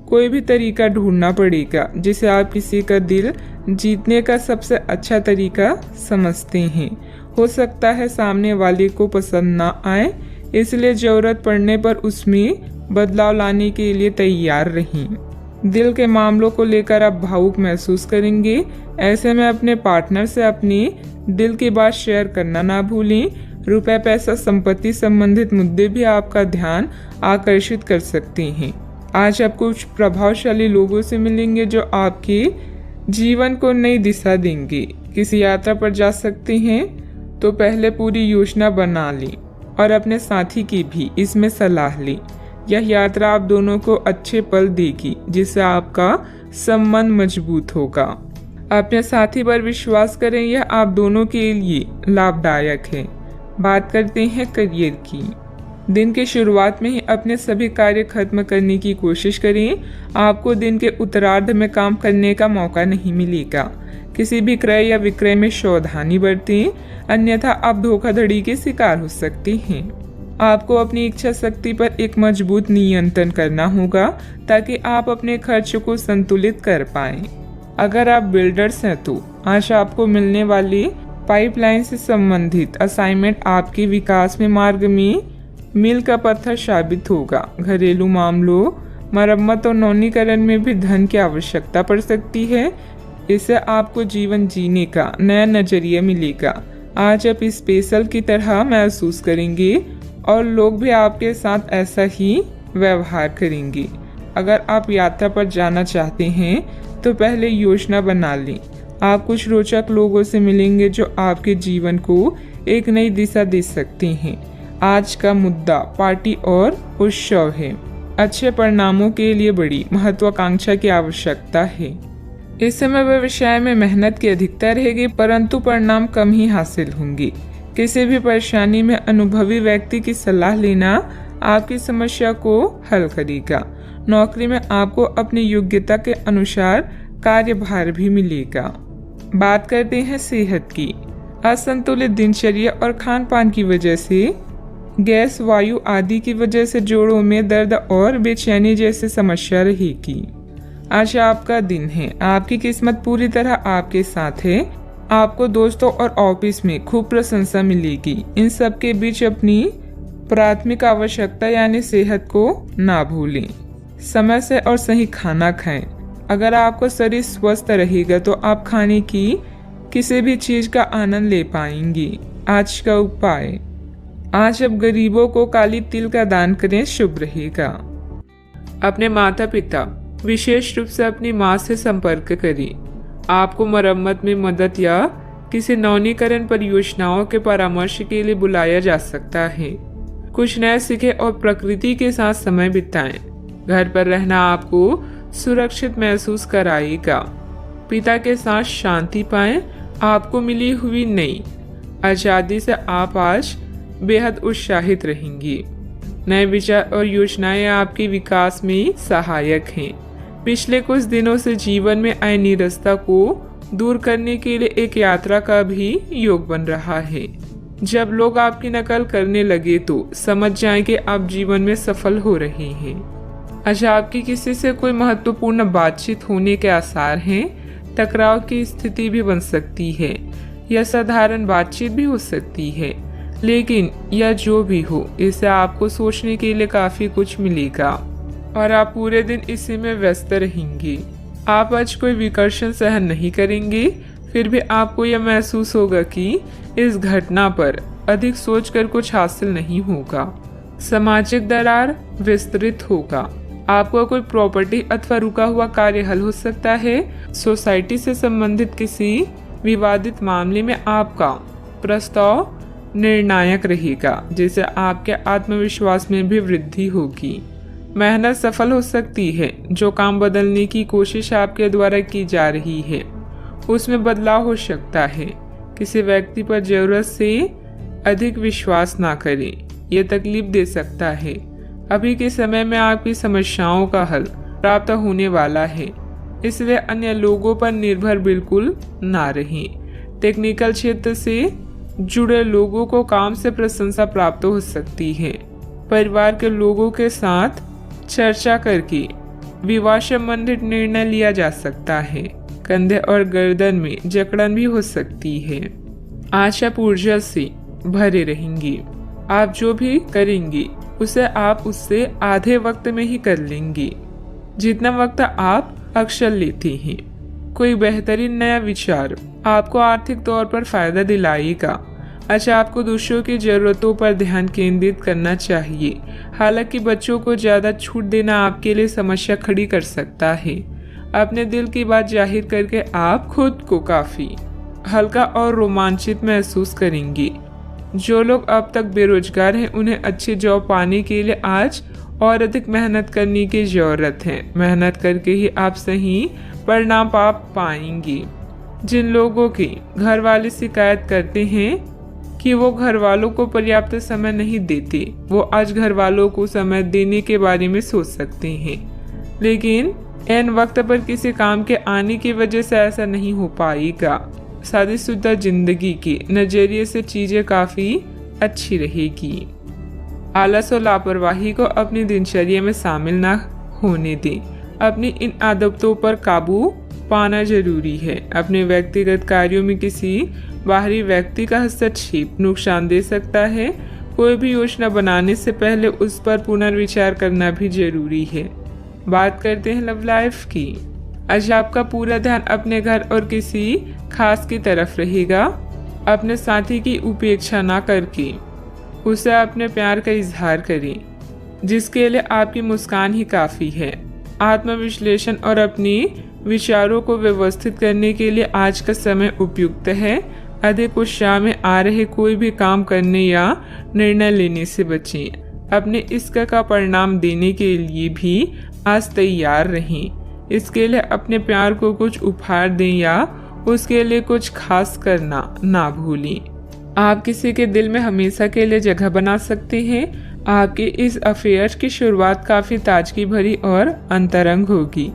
कोई भी तरीका ढूंढना पड़ेगा, जिसे आप किसी का दिल जीतने का सबसे अच्छा तरीका समझते हैं। हो सकता है सामने वाले को पसंद ना आए, इसलिए ज़रूरत पड़ने पर उसमें बदलाव लाने के लिए तैयार रहें। दिल के मामलों को लेकर आप भावुक महसूस करेंगे। ऐसे में अपने पार्टनर से अपनी दिल की बात शेयर करना ना भूलें। रुपए, पैसा, संपत्ति संबंधित मुद्दे भी आपका ध्यान आकर्षित कर सकते हैं। आज आप कुछ प्रभावशाली लोगों से मिलेंगे जो आपके जीवन को नई दिशा देंगे। किसी यात्रा पर जा सकते हैं तो पहले पूरी योजना बना लें और अपने साथी की भी इसमें सलाह लें। यह यात्रा आप दोनों को अच्छे पल देगी, जिससे आपका संबंध मजबूत होगा। अपने साथी पर विश्वास करें, यह आप दोनों के लिए लाभदायक है। बात करते हैं करियर की। दिन की शुरुआत में ही अपने सभी कार्य खत्म करने की कोशिश करें। आपको दिन के उत्तरार्ध में काम करने का मौका नहीं मिलेगा। किसी भी क्रय या विक्रय में सावधानी बरतें, अन्यथा आप धोखाधड़ी के शिकार हो सकते हैं। आपको अपनी इच्छा शक्ति पर एक मजबूत नियंत्रण करना होगा ताकि आप अपने खर्च को संतुलित कर पाएं। अगर आप बिल्डर्स हैं तो आज आपको मिलने वाली पाइपलाइन से संबंधित असाइनमेंट आपके विकास में मार्ग में मील का पत्थर साबित होगा। घरेलू मामलों, मरम्मत और नवीनीकरण में भी धन की आवश्यकता पड़ सकती है। इससे आपको जीवन जीने का नया नजरिया मिलेगा। आज आप स्पेशल की तरह महसूस करेंगे और लोग भी आपके साथ ऐसा ही व्यवहार करेंगे। अगर आप यात्रा पर जाना चाहते हैं तो पहले योजना बना लें। आप कुछ रोचक लोगों से मिलेंगे जो आपके जीवन को एक नई दिशा दे सकते हैं। आज का मुद्दा पार्टी और उत्सव है। अच्छे परिणामों के लिए बड़ी महत्वाकांक्षा की आवश्यकता है। इस समय व्यवसाय में मेहनत की अधिकता रहेगी, परंतु परिणाम कम ही हासिल होंगे। किसी भी परेशानी में अनुभवी व्यक्ति की सलाह लेना आपकी समस्या को हल करेगा। नौकरी में आपको अपनी योग्यता के अनुसार कार्यभार भी मिलेगा। बात करते हैं सेहत की। असंतुलित दिनचर्या और खान पान की वजह से, गैस, वायु आदि की वजह से जोड़ों में दर्द और बेचैनी जैसी समस्या रहेगी। आज आपका दिन है। आपकी किस्मत पूरी तरह आपके साथ है। आपको दोस्तों और ऑफिस में खूब प्रशंसा मिलेगी। इन सब के बीच अपनी प्राथमिक आवश्यकता यानी सेहत को ना भूलें। समय से और सही खाना खाएं। अगर आपका शरीर स्वस्थ रहेगा तो आप खाने की किसी भी चीज का आनंद ले पाएंगे। आज का उपाय, आज आप गरीबों को काली तिल का दान करें, शुभ रहेगा। अपने माता पिता, विशेष रूप से अपनी माँ से संपर्क करें। आपको मरम्मत में मदद या किसी नवीनीकरण परियोजनाओं के परामर्श के लिए बुलाया जा सकता है। कुछ नया सीखें और प्रकृति के साथ समय बिताएं। घर पर रहना आपको सुरक्षित महसूस कराएगा। पिता के साथ शांति पाएं। आपको मिली हुई नई आज़ादी से आप आज बेहद उत्साहित रहेंगी। नए विचार और योजनाएं आपके विकास में सहायक हैं। पिछले कुछ दिनों से जीवन में आए निरस्ता को दूर करने के लिए एक यात्रा का भी योग बन रहा है। जब लोग आपकी नकल करने लगे तो समझ जाएं कि आप जीवन में सफल हो रहे हैं। आज आपकी किसी से कोई महत्वपूर्ण बातचीत होने के आसार हैं। टकराव की स्थिति भी बन सकती है। यह साधारण बातचीत भी हो सकती है, लेकिन यह जो भी हो, इससे आपको सोचने के लिए काफी कुछ मिलेगा और आप पूरे दिन इसी में व्यस्त रहेंगे। आप आज कोई विकर्षण सहन नहीं करेंगे, फिर भी आपको यह महसूस होगा कि इस घटना पर अधिक सोचकर कुछ हासिल नहीं होगा। सामाजिक दरार विस्तृत होगा। आपका कोई प्रॉपर्टी अथवा रुका हुआ कार्य हल हो सकता है। सोसाइटी से संबंधित किसी विवादित मामले में आपका प्रस्ताव निर्णायक रहेगा, जिससे आपके आत्मविश्वास में भी वृद्धि होगी। मेहनत सफल हो सकती है। जो काम बदलने की कोशिश आपके द्वारा की जा रही है उसमें बदलाव हो सकता है। किसी व्यक्ति पर जरूरत से अधिक विश्वास ना करें, यह तकलीफ दे सकता है। अभी के समय में आपकी समस्याओं का हल प्राप्त होने वाला है, इसलिए अन्य लोगों पर निर्भर बिल्कुल ना रहें। टेक्निकल क्षेत्र से जुड़े लोगों को काम से प्रशंसा प्राप्त हो सकती है। परिवार के लोगों के साथ चर्चा करके विवाह संबंधित निर्णय लिया जा सकता है। कंधे और गर्दन में जकड़न भी हो सकती है। आज आप ऊर्जा से भरे रहेंगी। आप जो भी करेंगी उसे आप उससे आधे वक्त में ही कर लेंगी जितना वक्त आप अक्सर लेती हैं। कोई बेहतरीन नया विचार आपको आर्थिक तौर पर फायदा दिलाएगा। अच्छा, आपको दूसरों की जरूरतों पर ध्यान केंद्रित करना चाहिए। हालांकि बच्चों को ज्यादा छूट देना आपके लिए समस्या खड़ी कर सकता है। अपने दिल की बात जाहिर करके आप खुद को काफी हल्का और रोमांचित महसूस करेंगी। जो लोग अब तक बेरोजगार हैं उन्हें अच्छी जॉब पाने के लिए आज और अधिक मेहनत करने की जरूरत है। मेहनत करके ही आप सही परिणाम पा पाएंगी। जिन लोगों के घर वाले शिकायत करते हैं कि वो घर वालों को पर्याप्त समय नहीं देते, वो आज घर वालों को समय देने के बारे में सोच सकते हैं। लेकिन ऐन वक्त पर किसी काम के आने की वजह से ऐसा नहीं हो पाएगा। शादीशुदा जिंदगी के नजरिए से चीजें काफी अच्छी रहेगी। आलस और लापरवाही को अपनी दिनचर्या में शामिल न होने दें। अपनी इन आदतों पर काबू पाना जरूरी है। अपने व्यक्तिगत कार्यों में किसी बाहरी व्यक्ति का हस्तक्षेप नुकसान दे सकता है। कोई भी योजना बनाने से पहले उस पर पुनर्विचार करना भी जरूरी है। बात करते हैं लव लाइफ की। आज आपका पूरा ध्यान अपने घर और किसी खास की तरफ रहेगा। अपने साथी की उपेक्षा ना करके उसे अपने प्यार का इजहार करें, जिसके लिए आपकी मुस्कान ही काफी है। आत्मविश्लेषण और अपनी विचारों को व्यवस्थित करने के लिए आज का समय उपयुक्त है। अधिक उत्साह में आ रहे कोई भी काम करने या निर्णय लेने से बचें। अपने इश्क का परिणाम देने के लिए भी आज तैयार रहें। इसके लिए अपने प्यार को कुछ उपहार दें या उसके लिए कुछ खास करना ना भूलें। आप किसी के दिल में हमेशा के लिए जगह बना सकते हैं। आपके इस अफेयर की शुरुआत काफी ताजगी भरी और अंतरंग होगी।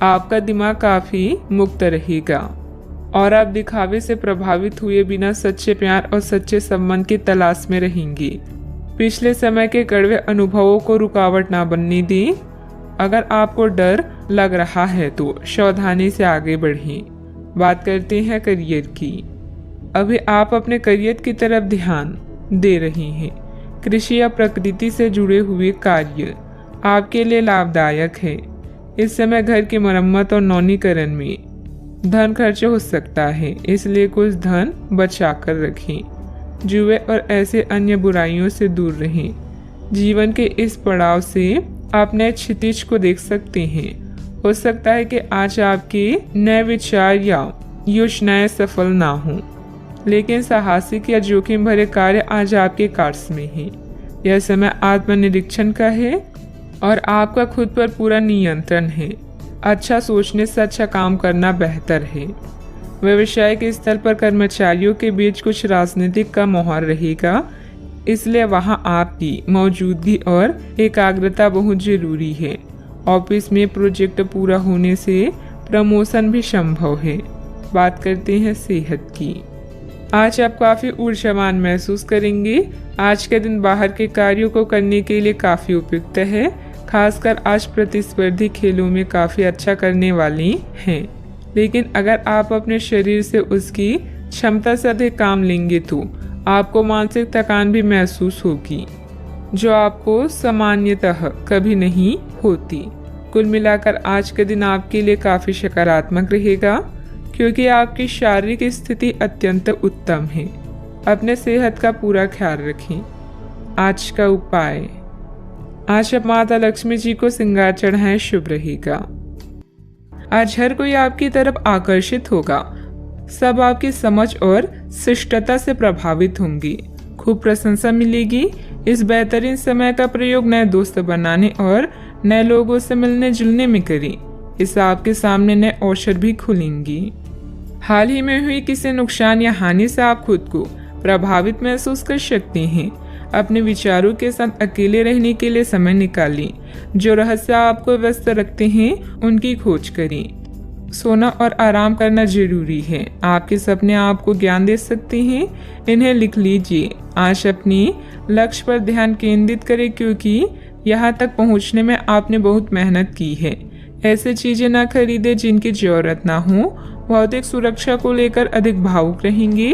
आपका दिमाग काफी मुक्त रहेगा और आप दिखावे से प्रभावित हुए बिना सच्चे प्यार और सच्चे संबंध की तलाश में रहेंगे। पिछले समय के कड़वे अनुभवों को रुकावट ना बनने दें। अगर आपको डर लग रहा है तो सावधानी से आगे बढ़ें। बात करते हैं करियर की। अभी आप अपने करियर की तरफ ध्यान दे रहे हैं। कृषि या प्रकृति से जुड़े हुए कार्य आपके लिए लाभदायक है। इस समय घर की मरम्मत और नवीनीकरण में धन खर्च हो सकता है, इसलिए कुछ धन बचा कर रखें। जुए और ऐसे अन्य बुराइयों से दूर रहें। जीवन के इस पड़ाव से आप नए क्षितिज को देख सकते हैं। हो सकता है कि आज आपके नए विचार या योजनाएं सफल ना हों, लेकिन साहसिक या जोखिम भरे कार्य आज आपके कार्य में है। यह समय आत्मनिरीक्षण का है और आपका खुद पर पूरा नियंत्रण है। अच्छा सोचने से अच्छा काम करना बेहतर है। व्यवसाय के स्तर पर कर्मचारियों के बीच कुछ राजनीतिक का माहौल रहेगा, इसलिए वहां आपकी मौजूदगी और एकाग्रता बहुत जरूरी है। ऑफिस में प्रोजेक्ट पूरा होने से प्रमोशन भी संभव है। बात करते हैं सेहत की। आज आप काफी ऊर्जावान महसूस करेंगे। आज के दिन बाहर के कार्यों को करने के लिए काफी उपयुक्त है। खासकर आज प्रतिस्पर्धी खेलों में काफी अच्छा करने वाली हैं। लेकिन अगर आप अपने शरीर से उसकी क्षमता से अधिक काम लेंगे तो आपको मानसिक थकान भी महसूस होगी, जो आपको सामान्यतः कभी नहीं होती। कुल मिलाकर आज का दिन आपके लिए काफी सकारात्मक रहेगा, क्योंकि आपकी शारीरिक स्थिति अत्यंत उत्तम है। अपने सेहत का पूरा ख्याल रखें। आज का उपाय, आज आप माता लक्ष्मी जी को श्रृंगार चढ़ाएं, शुभ रहेगा। आज हर कोई आपकी तरफ आकर्षित होगा। सब आपकी समझ और शिष्टता से प्रभावित होंगी। खूब प्रशंसा मिलेगी। इस बेहतरीन समय का प्रयोग नए दोस्त बनाने और नए लोगों से मिलने जुलने में करें। इससे आपके सामने नए अवसर भी खुलेंगी। हाल ही में हुई किसी नुकसान या हानि से आप खुद को प्रभावित महसूस कर सकते हैं। अपने विचारों के साथ अकेले रहने के लिए समय निकालें। जो रहस्य आपको व्यस्त रखते हैं उनकी खोज करें। सोना और आराम करना जरूरी है। आपके सपने आपको ज्ञान दे सकते हैं, इन्हें लिख लीजिए। आज अपने लक्ष्य पर ध्यान केंद्रित करें, क्योंकि यहाँ तक पहुँचने में आपने बहुत मेहनत की है। ऐसे चीजें ना खरीदें जिनकी जरूरत ना हो। भौतिक सुरक्षा को लेकर अधिक भावुक रहेंगे।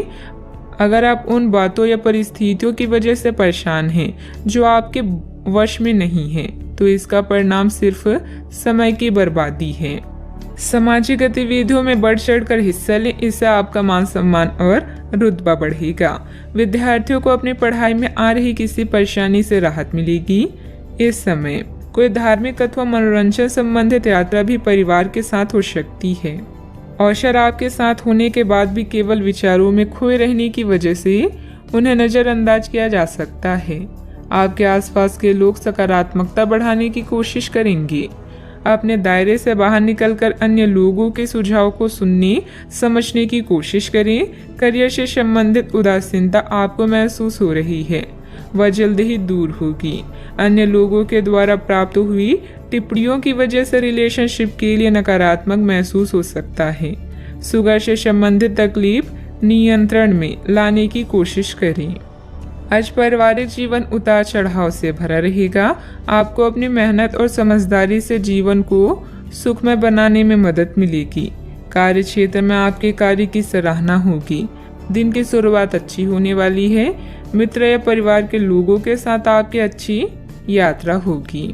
अगर आप उन बातों या परिस्थितियों की वजह से परेशान हैं जो आपके वश में नहीं है, तो इसका परिणाम सिर्फ समय की बर्बादी है। सामाजिक गतिविधियों में बढ़ चढ़कर हिस्सा लें, इससे आपका मान सम्मान और रुतबा बढ़ेगा। विद्यार्थियों को अपनी पढ़ाई में आ रही किसी परेशानी से राहत मिलेगी। इस समय कोई धार्मिक अथवा मनोरंजन संबंधित यात्रा भी परिवार के साथ हो सकती है। अवसर आपके साथ होने के बाद भी केवल विचारों में खोए रहने की वजह से उन्हें नज़रअंदाज किया जा सकता है। आपके आसपास के लोग सकारात्मकता बढ़ाने की कोशिश करेंगे। अपने दायरे से बाहर निकलकर अन्य लोगों के सुझाव को सुनने समझने की कोशिश करें। करियर से संबंधित उदासीनता आपको महसूस हो रही है, वह जल्द ही दूर होगी। अन्य लोगों के द्वारा प्राप्त हुई टिप्पणियों की वजह से रिलेशनशिप के लिए नकारात्मक महसूस हो सकता है। शुगर से संबंधित तकलीफ नियंत्रण में लाने की कोशिश करें। आज पारिवारिक जीवन उतार चढ़ाव से भरा रहेगा। आपको अपनी मेहनत और समझदारी से जीवन को सुखमय बनाने में मदद मिलेगी। कार्य क्षेत्र में आपके कार्य की सराहना होगी। दिन की शुरुआत अच्छी होने वाली है। मित्र या परिवार के लोगों के साथ आपकी अच्छी यात्रा होगी।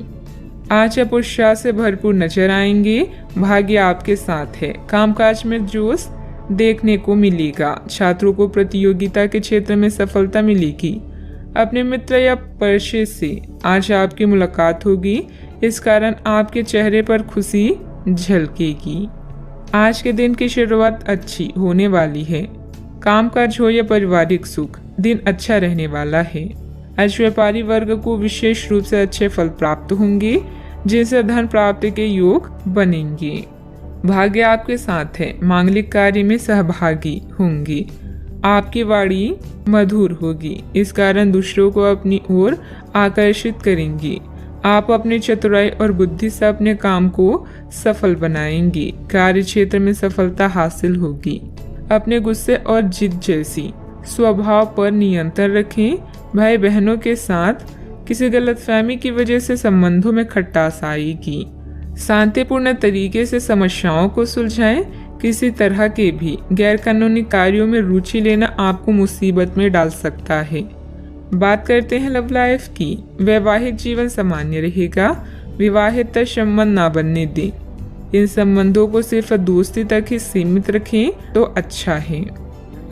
आज आप उत्साह से भरपूर नजर आएंगे। भाग्य आपके साथ है। कामकाज में जोश देखने को मिलेगा। छात्रों को प्रतियोगिता के क्षेत्र में सफलता मिलेगी। अपने मित्र या परिचय से आज आपकी मुलाकात होगी। इस कारण आपके चेहरे पर खुशी झलकेगी। आज के दिन की शुरुआत अच्छी होने वाली है। कामकाज हो या पारिवारिक सुख, दिन अच्छा रहने वाला है। आज व्यापारी वर्ग को विशेष रूप से अच्छे फल प्राप्त होंगे, जिनसे धन प्राप्ति के योग बनेंगे। भाग्य आपके साथ है। मांगलिक कार्य में सहभागी होंगे। आपकी वाणी मधुर होगी, इस कारण दूसरों को अपनी ओर आकर्षित करेंगी। आप अपनी चतुराई और बुद्धि से अपने काम को सफल बनाएंगे। कार्य क्षेत्र में सफलता हासिल होगी। अपने गुस्से और जिद जैसी स्वभाव पर नियंत्रण रखें। भाई बहनों के साथ किसी गलतफहमी की वजह से संबंधों में खटास आएगी। शांतिपूर्ण तरीके से समस्याओं को सुलझाएं। किसी तरह के भी गैरकानूनी कार्यों में रुचि लेना आपको मुसीबत में डाल सकता है। बात करते हैं लव लाइफ की। वैवाहिक जीवन सामान्य रहेगा। विवाहित संबंध ना बनने दें। इन संबंधों को सिर्फ दोस्ती तक ही सीमित रखें तो अच्छा है।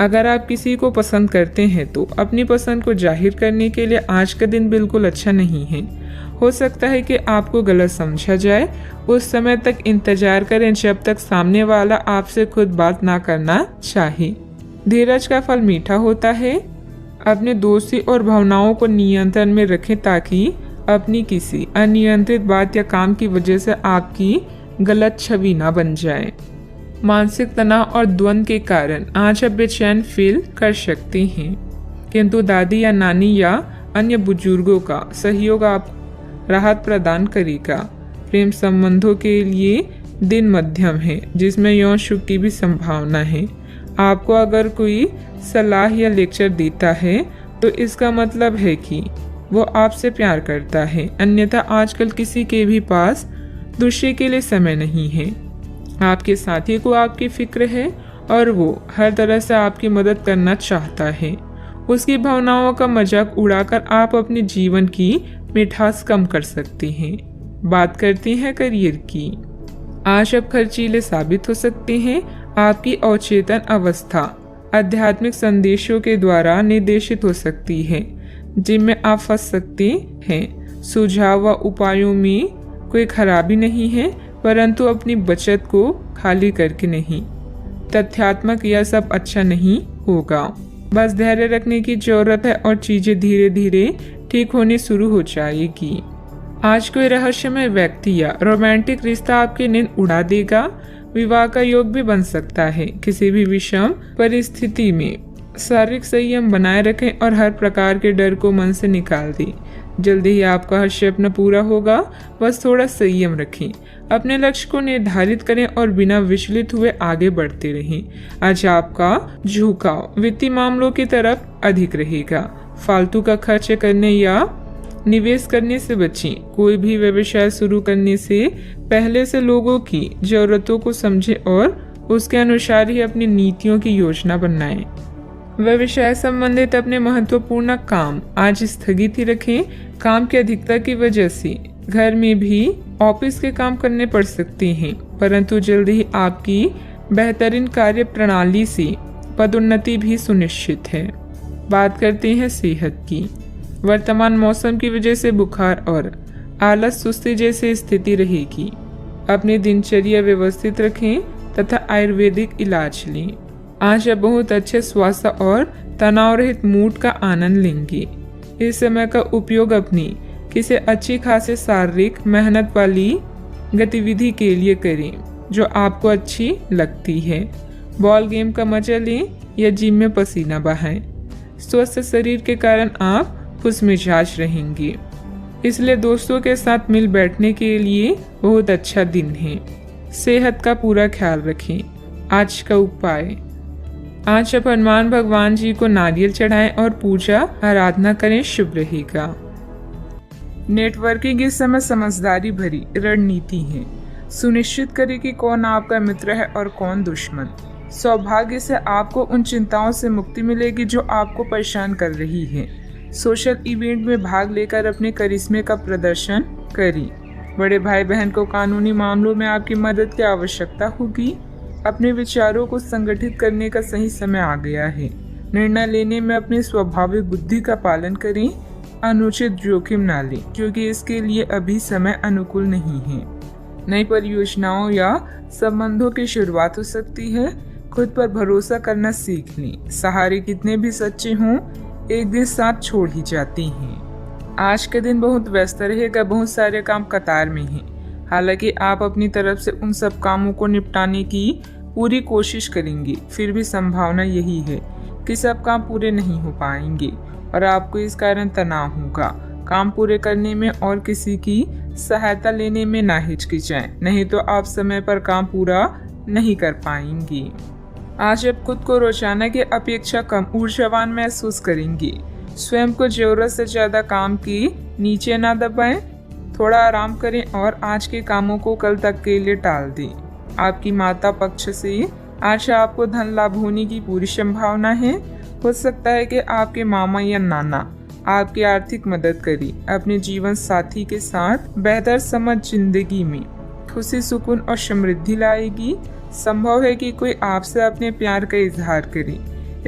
अगर आप किसी को पसंद करते हैं तो अपनी पसंद को जाहिर करने के लिए आज का दिन बिल्कुल अच्छा नहीं है। हो सकता है कि आपको गलत समझा जाए। उस समय तक इंतजार करें जब तक सामने वाला आपसे खुद बात ना करना चाहे। धीरज का फल मीठा होता है। अपने दोस्ती और भावनाओं को नियंत्रण में रखें ताकि अपनी किसी अनियंत्रित बात या काम की वजह से आपकी गलत छवि ना बन जाए। मानसिक तनाव और द्वंद्व के कारण आज आप बेचैन फील कर सकते हैं, किंतु दादी या नानी या अन्य बुजुर्गों का सहयोग आप राहत प्रदान करेगा। प्रेम संबंधों के लिए दिन मध्यम है, जिसमें यौन सुख की भी संभावना है। आपको अगर कोई सलाह या लेक्चर देता है तो इसका मतलब है कि वो आपसे प्यार करता है, अन्यथा आजकल किसी के भी पास दूसरे के लिए समय नहीं है। आपके साथी को आपकी फिक्र है और वो हर तरह से आपकी मदद करना चाहता है। उसकी भावनाओं का मजाक उड़ाकर आप अपने जीवन की मिठास कम कर सकते हैं। बात करते हैं करियर की। आज आप खर्चीले साबित हो सकते हैं। आपकी अवचेतन अवस्था आध्यात्मिक संदेशों के द्वारा निर्देशित हो सकती है, जिनमें आप फंस सकते हैं। सुझाव व उपायों में कोई खराबी नहीं है, परंतु अपनी बचत को खाली करके नहीं। तथ्यात्मक यह सब अच्छा नहीं होगा। बस धैर्य रखने की जरूरत है और चीजें धीरे धीरे ठीक होनी शुरू हो जाएगी। आज कोई रहस्यमय व्यक्ति या रोमांटिक रिश्ता आपकी नींद उड़ा देगा। विवाह का योग भी बन सकता है। किसी भी विषम परिस्थिति में शारीरिक संयम बनाए रखें और हर प्रकार के डर को मन से निकाल दें। जल्दी ही आपका हर स्वप्न पूरा होगा, बस थोड़ा संयम रखें। अपने लक्ष्य को निर्धारित करें और बिना विचलित हुए आगे बढ़ते रहें। आज आपका झुकाव वित्तीय मामलों की तरफ अधिक रहेगा। फालतू का खर्च करने या निवेश करने से बचें। कोई भी व्यवसाय शुरू करने से पहले से लोगों की जरूरतों को समझें और उसके अनुसार ही अपनी नीतियों की योजना बनाएं। व्यवसाय संबंधित अपने महत्वपूर्ण काम आज स्थगित ही रखें। काम की अधिकता की वजह से घर में भी ऑफिस के काम करने पड़ सकते हैं, परंतु जल्द ही आपकी बेहतरीन कार्य प्रणाली से पदोन्नति भी सुनिश्चित है। बात करते हैं सेहत की। वर्तमान मौसम की वजह से बुखार और आलस सुस्ती जैसी स्थिति रहेगी। अपनी दिनचर्या व्यवस्थित रखें तथा आयुर्वेदिक इलाज लें। आज आप बहुत अच्छे स्वास्थ्य और तनाव रहित मूड का आनंद लेंगे। इस समय का उपयोग अपनी किसी अच्छी खासी शारीरिक मेहनत वाली गतिविधि के लिए करें जो आपको अच्छी लगती है। बॉल गेम का मजा लें या जिम में पसीना बहाएं। स्वस्थ शरीर के कारण आप खुशमिजाज रहेंगे, इसलिए दोस्तों के साथ मिल बैठने के लिए बहुत अच्छा दिन है। सेहत का पूरा ख्याल रखें। आज का उपाय, आज आप हनुमान भगवान जी को नारियल चढ़ाएं और पूजा आराधना करें, शुभ रहेगा। नेटवर्किंग इस समय समझदारी भरी रणनीति है। सुनिश्चित करें कि कौन आपका मित्र है और कौन दुश्मन। सौभाग्य से आपको उन चिंताओं से मुक्ति मिलेगी जो आपको परेशान कर रही है। सोशल इवेंट में भाग लेकर अपने करिश्मे का प्रदर्शन करें। बड़े भाई बहन को कानूनी मामलों में आपकी मदद की आवश्यकता होगी। अपने विचारों को संगठित करने का सही समय आ गया है। निर्णय लेने में अपनी स्वाभाविक बुद्धि का पालन करें। अनुचित जोखिम न लें क्योंकि इसके लिए अभी समय अनुकूल नहीं है। नई परियोजनाओं या संबंधों की शुरुआत हो सकती है। खुद पर भरोसा करना सीख लें। सहारे कितने भी सच्चे हों, एक दिन साथ छोड़ ही जाते हैं। आज के दिन बहुत व्यस्त रहेगा। बहुत सारे काम कतार में हैं। हालांकि आप अपनी तरफ से उन सब कामों को निपटाने की पूरी कोशिश करेंगे, फिर भी संभावना यही है कि सब काम पूरे नहीं हो पाएंगे और आपको इस कारण तनाव होगा। काम पूरे करने में और किसी की सहायता लेने में ना हिचकिचाएं, नहीं तो आप समय पर काम पूरा नहीं कर पाएंगे। आज आप खुद को रोजाना की अपेक्षा कम ऊर्जावान महसूस करेंगे। स्वयं को जरूरत से ज्यादा काम की नीचे ना दबाएं। थोड़ा आराम करें और आज के कामों को कल तक के लिए टाल दें। आपकी माता पक्ष से आज आपको धन लाभ होने की पूरी संभावना है। हो सकता है कि आपके मामा या नाना आपकी आर्थिक मदद करें। अपने जीवन साथी के साथ बेहतर समझ जिंदगी में खुशी, सुकून और समृद्धि लाएगी। संभव है कि कोई आपसे अपने प्यार का इजहार करे।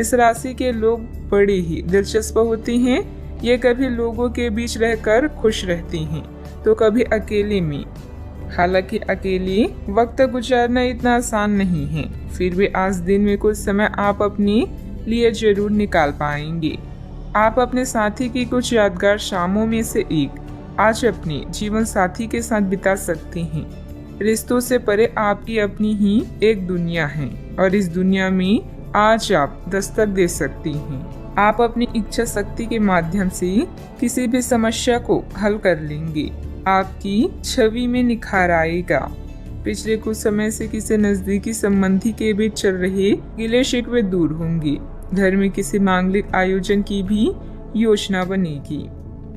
इस राशि के लोग बड़े ही दिलचस्प होते हैं। ये कभी लोगों के बीच रहकर खुश रहते हैं तो कभी अकेले में। हालांकि अकेले वक्त गुजारना इतना आसान नहीं है, फिर भी आज दिन में कुछ समय आप अपने लिए जरूर निकाल पाएंगे। आप अपने साथी की कुछ यादगार शामों में से एक आज अपने जीवन साथी के साथ बिता सकते हैं। रिश्तों से परे आपकी अपनी ही एक दुनिया है और इस दुनिया में आज आप दस्तक दे सकती हैं। आप अपनी इच्छा शक्ति के माध्यम से किसी भी समस्या को हल कर लेंगे। आपकी छवि में निखार आएगा। पिछले कुछ समय से किसी नजदीकी संबंधी के बीच चल रहे गिले शिकवे दूर होंगे। घर में किसी मांगलिक आयोजन की भी योजना बनेगी।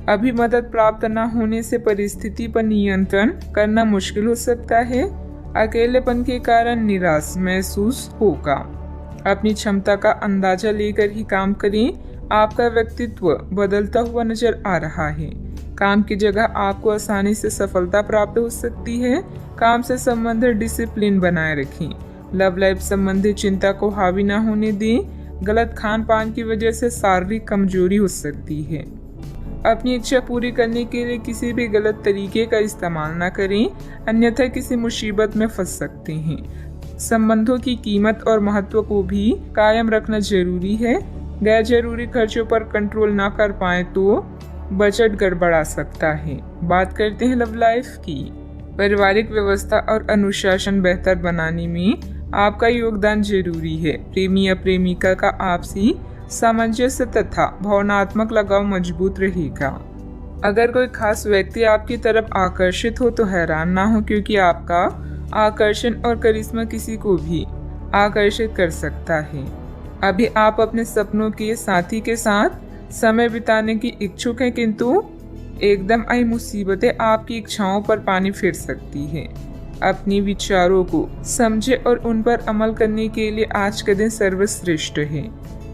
अभी मदद प्राप्त न होने से परिस्थिति पर नियंत्रण करना मुश्किल हो सकता है। अकेलेपन के कारण निराश महसूस होगा। अपनी क्षमता का अंदाजा लेकर ही काम करें। आपका व्यक्तित्व बदलता हुआ नजर आ रहा है। काम की जगह आपको आसानी से सफलता प्राप्त हो सकती है। काम से संबंधित डिसिप्लिन बनाए रखें। लव लाइफ संबंधी चिंता को हावी न होने दें। गलत खान पान की वजह से शारीरिक कमजोरी हो सकती है। अपनी इच्छा पूरी करने के लिए किसी भी गलत तरीके का इस्तेमाल न करें, अन्यथा किसी मुसीबत में फंस सकते हैं। संबंधों की कीमत और महत्व को भी कायम रखना जरूरी है। गैर जरूरी खर्चों पर कंट्रोल ना कर पाए तो बजट गड़बड़ा सकता है। बात करते हैं लव लाइफ की। पारिवारिक व्यवस्था और अनुशासन बेहतर बनाने में आपका योगदान जरूरी है। प्रेमी या प्रेमिका का आपसी सामंजस्य तथा भावनात्मक लगाव मजबूत रहेगा। अगर कोई खास व्यक्ति आपकी तरफ आकर्षित हो तो हैरान ना हो, क्योंकि आपका आकर्षण और करिश्मा किसी को भी आकर्षित कर सकता है। अभी आप अपने सपनों के साथी के साथ समय बिताने की इच्छुक हैं, किंतु एकदम आई मुसीबतें आपकी इच्छाओं पर पानी फेर सकती हैं। अपनी विचारों को समझे और उन पर अमल करने के लिए आज का दिन सर्वश्रेष्ठ है।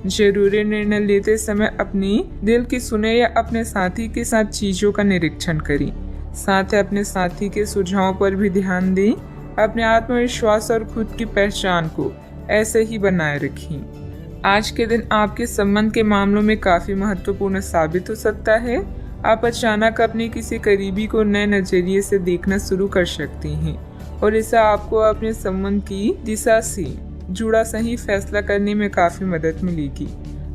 जरूरी निर्णय लेते समय अपनी दिल की सुने या अपने साथी के साथ चीजों का निरीक्षण करें। साथ ही अपने साथी के सुझावों पर भी ध्यान दें। अपने आत्मविश्वास और खुद की पहचान को ऐसे ही बनाए रखें। आज के दिन आपके संबंध के मामलों में काफी महत्वपूर्ण साबित हो सकता है। आप अचानक अपने किसी करीबी को नए नजरिए से देखना शुरू कर सकते हैं और इससे आपको अपने संबंध की दिशा से जुड़ा सही फैसला करने में काफी मदद मिलेगी।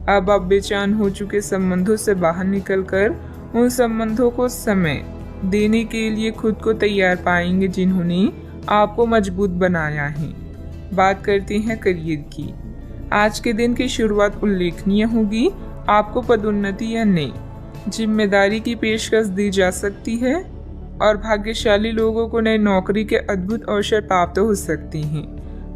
अब आप बेचैन हो चुके संबंधों से बाहर निकलकर उन संबंधों को समय देने के लिए खुद को तैयार पाएंगे जिन्होंने आपको मजबूत बनाया है। बात करते हैं करियर की। आज के दिन की शुरुआत उल्लेखनीय होगी। आपको पदोन्नति या नई जिम्मेदारी की पेशकश दी जा सकती है और भाग्यशाली लोगों को नई नौकरी के अद्भुत अवसर प्राप्त हो सकते हैं।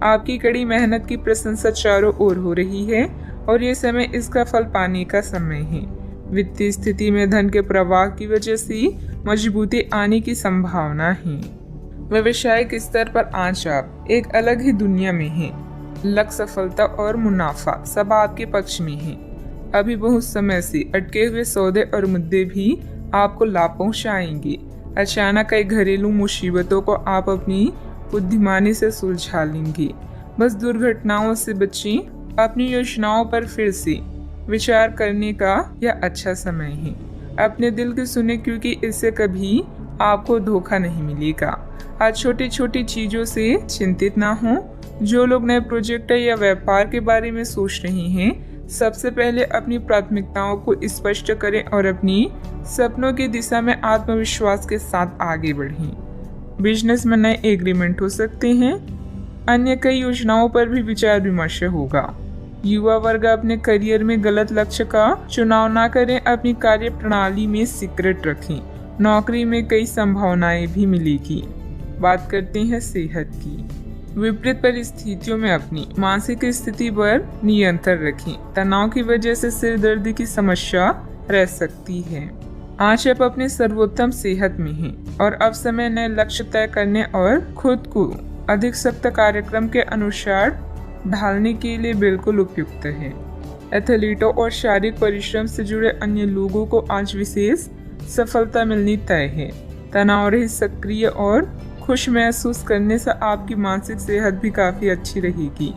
आपकी कड़ी मेहनत की प्रशंसा चारों ओर हो रही है और ये समय इसका फल पाने का समय है। वित्तीय स्थिति में धन के प्रवाह की वजह से मजबूती आने की संभावना है। व्यवसायिक स्तर पर आज आप एक अलग ही दुनिया में हैं। लक्ष्य, सफलता और मुनाफा सब आपके पक्ष में है। अभी बहुत समय से अटके हुए सौदे और मुद्दे भी आपको लाभ पहुंचाएंगे। अचानक कई घरेलू मुसीबतों को आप अपनी बुद्धिमानी से सुलझा लेंगे। बस दुर्घटनाओं से बचें। अपनी योजनाओं पर फिर से विचार करने का यह अच्छा समय है। अपने दिल की सुने क्योंकि इससे कभी आपको धोखा नहीं मिलेगा। आज छोटी छोटी चीजों से चिंतित ना हो। जो लोग नए प्रोजेक्ट या व्यापार के बारे में सोच रहे हैं, सबसे पहले अपनी प्राथमिकताओं को स्पष्ट करें और अपनी सपनों की दिशा में आत्मविश्वास के साथ आगे बढ़ें। बिजनेस में नए एग्रीमेंट हो सकते हैं। अन्य कई योजनाओं पर भी विचार विमर्श होगा। युवा वर्ग अपने करियर में गलत लक्ष्य का चुनाव ना करें। अपनी कार्य प्रणाली में सीक्रेट रखें। नौकरी में कई संभावनाएं भी मिलेगी। बात करते हैं सेहत की। विपरीत परिस्थितियों में अपनी मानसिक स्थिति पर नियंत्रण रखें। तनाव की वजह से सिर दर्द की समस्या रह सकती है। आज आप अपने सर्वोत्तम सेहत में हैं और अब समय नए लक्ष्य तय करने और खुद को अधिक सख्त कार्यक्रम के अनुसार ढालने के लिए बिल्कुल उपयुक्त है। एथलीटों और शारीरिक परिश्रम से जुड़े अन्य लोगों को आज विशेष सफलता मिलनी तय है। तनाव रहित, सक्रिय और खुश महसूस करने से आपकी मानसिक सेहत भी काफी अच्छी रहेगी।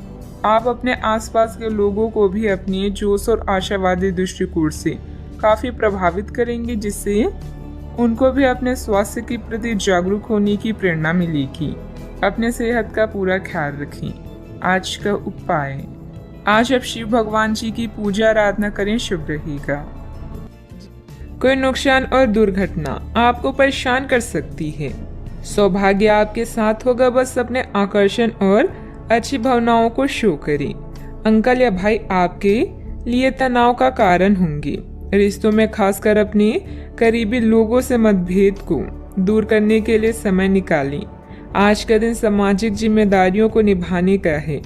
आप अपने आसपास के लोगों को भी अपने जोश और आशावादी दृष्टिकोण से काफी प्रभावित करेंगे, जिससे उनको भी अपने स्वास्थ्य के प्रति जागरूक होने की प्रेरणा मिलेगी। अपने सेहत का पूरा ख्याल रखें। आज का उपाय, आज आप शिव भगवान जी की पूजा आराधना करें, शुभ रहेगा। कोई नुकसान और दुर्घटना आपको परेशान कर सकती है। सौभाग्य आपके साथ होगा। बस अपने आकर्षण और अच्छी भावनाओं को शो करें। अंकल या भाई आपके लिए तनाव का कारण होंगे। रिश्तों में खासकर अपने करीबी लोगों से मतभेद को दूर करने के लिए समय निकालें। आज का दिन सामाजिक जिम्मेदारियों को निभाने का है।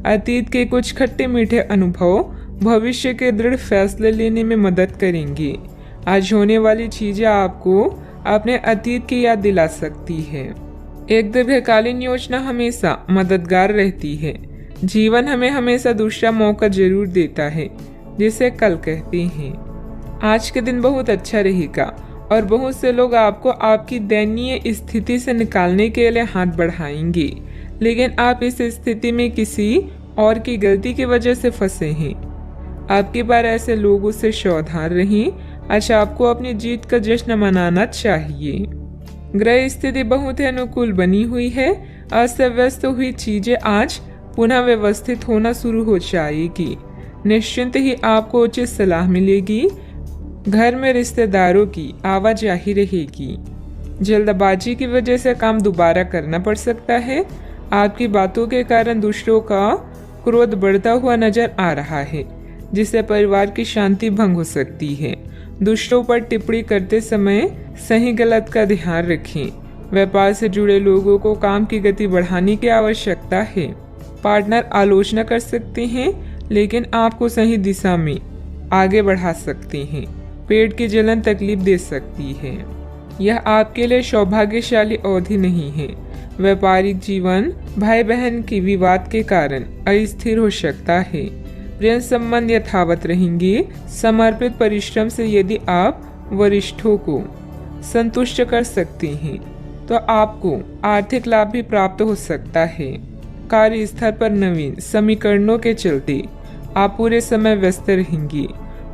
अतीत के कुछ खट्टे मीठे अनुभव भविष्य के दृढ़ फैसले लेने में मदद करेंगे। आज होने वाली चीजें आपको अपने अतीत की याद दिला सकती है। एक दीर्घकालीन योजना हमेशा मददगार रहती है। जीवन हमें हमेशा दूसरा मौका जरूर देता है, जिसे कल कहते हैं। आज के दिन बहुत अच्छा रहेगा और बहुत से लोग आपको आपकी दयनीय स्थिति से निकालने के लिए हाथ बढ़ाएंगे, लेकिन आप इस स्थिति में किसी और की गलती की वजह से फंसे हैं। आपके बार ऐसे लोगों से सावधान रहें। आज आपको अपनी जीत का जश्न मनाना चाहिए। ग्रह स्थिति बहुत ही अनुकूल बनी हुई है। अस्त व्यस्त हुई चीजें आज पुनः व्यवस्थित होना शुरू हो जाएगी। निश्चिंत ही आपको उचित सलाह मिलेगी। घर में रिश्तेदारों की आवाजाही रहेगी। जल्दबाजी की वजह से काम दोबारा करना पड़ सकता है। आपकी बातों के कारण दूसरों का क्रोध बढ़ता हुआ नजर आ रहा है, जिससे परिवार की शांति भंग हो सकती है। दूसरों पर टिप्पणी करते समय सही गलत का ध्यान रखें। व्यापार से जुड़े लोगों को काम की गति बढ़ाने की आवश्यकता है। पार्टनर आलोचना कर सकते हैं, लेकिन आपको सही दिशा में आगे बढ़ा सकते हैं। पेट की जलन तकलीफ दे सकती है। यह आपके लिए सौभाग्यशाली अवधि नहीं है। व्यापारिक जीवन भाई बहन के विवाद के कारण अस्थिर हो सकता है। प्रेम संबंध यथावत रहेंगे। समर्पित परिश्रम से यदि आप वरिष्ठों को संतुष्ट कर सकते हैं तो आपको आर्थिक लाभ भी प्राप्त हो सकता है। कार्यस्थल पर नवीन समीकरणों के चलते आप पूरे समय व्यस्त रहेंगे।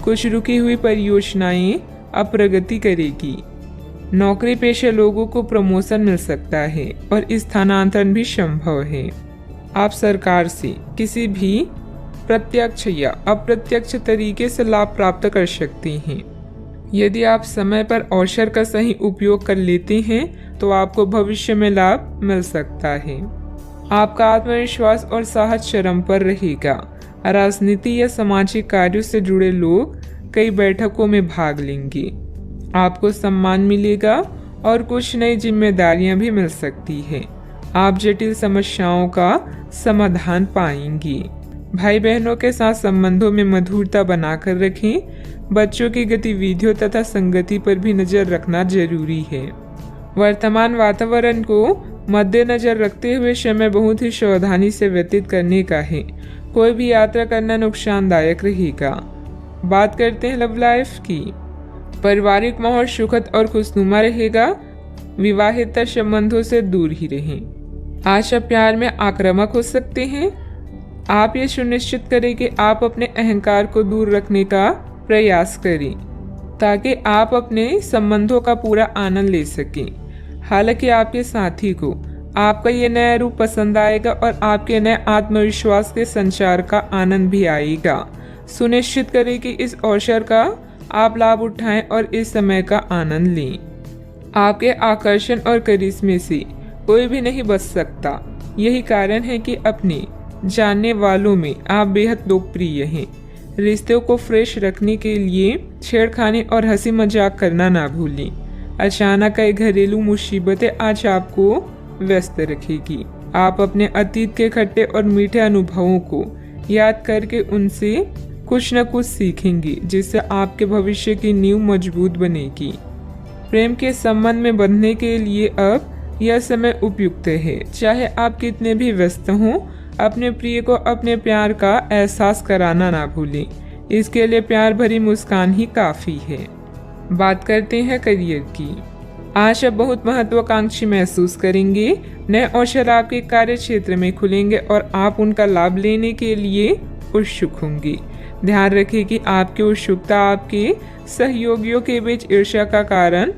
कुछ रुकी हुई परियोजनाएं अब प्रगति करेगी। नौकरी पेशे लोगों को प्रमोशन मिल सकता है और स्थानांतरण भी संभव है। आप सरकार से किसी भी प्रत्यक्ष या अप्रत्यक्ष तरीके से लाभ प्राप्त कर सकते हैं। यदि आप समय पर अवसर का सही उपयोग कर लेते हैं तो आपको भविष्य में लाभ मिल सकता है। आपका आत्मविश्वास और साहस चरम पर रहेगा। राजनीति या सामाजिक कार्यों से जुड़े लोग कई बैठकों में भाग लेंगे। आपको सम्मान मिलेगा और कुछ नई जिम्मेदारियां भी मिल सकती है। आप जटिल समस्याओं का समाधान पाएंगे। भाई बहनों के साथ संबंधों में मधुरता बनाकर रखें। बच्चों की गतिविधियों तथा संगति पर भी नजर रखना जरूरी है। वर्तमान वातावरण को मद्देनजर रखते हुए समय बहुत ही सावधानी से व्यतीत करने का है। कोई भी यात्रा करना नुकसानदायक रहेगा। बात करते हैं लव लाइफ की। पारिवारिक माहौल सुखद और खुशनुमा रहेगा। विवाहित संबंधों से दूर ही रहें। आज आप प्यार में आक्रामक हो सकते हैं। आप ये सुनिश्चित करें कि आप अपने अहंकार को दूर रखने का प्रयास करें ताकि आप अपने संबंधों का पूरा आनंद ले सकें। हालांकि आपके साथी को आपका ये नया रूप पसंद आएगा और आपके नए आत्मविश्वास के संचार का आनंद भी आएगा। सुनिश्चित करें कि इस अवसर का आप लाभ उठाएं और इस समय का आनंद लें। आपके आकर्षण और करिश्मे से कोई भी नहीं बच सकता। यही कारण है कि अपने जानने वालों में आप बेहद लोकप्रिय हैं। रिश्तों को फ्रेश रखने के लिए छेड़खानी और हंसी मजाक करना ना भूलें। अचानक कई घरेलू मुसीबतें आज आपको व्यस्त रखेगी। आप अपने अतीत के खट्टे और मीठे अनुभवों को याद करके उनसे कुछ न कुछ सीखेंगे जिससे आपके भविष्य की नींव मजबूत बनेगी। प्रेम के संबंध में बंधने के लिए अब यह समय उपयुक्त है। चाहे आप कितने भी व्यस्त हों, अपने प्रिय को अपने प्यार का एहसास कराना ना भूलें। इसके लिए प्यार भरी मुस्कान ही काफ़ी है। बात करते हैं करियर की। आज आप बहुत महत्वाकांक्षी महसूस करेंगे। नए अवसर आपके कार्य क्षेत्र में खुलेंगे और आप उनका लाभ लेने के लिए उत्सुक होंगे। ध्यान रखें कि आपकी उत्सुकता आपके सहयोगियों के बीच ईर्ष्या का कारण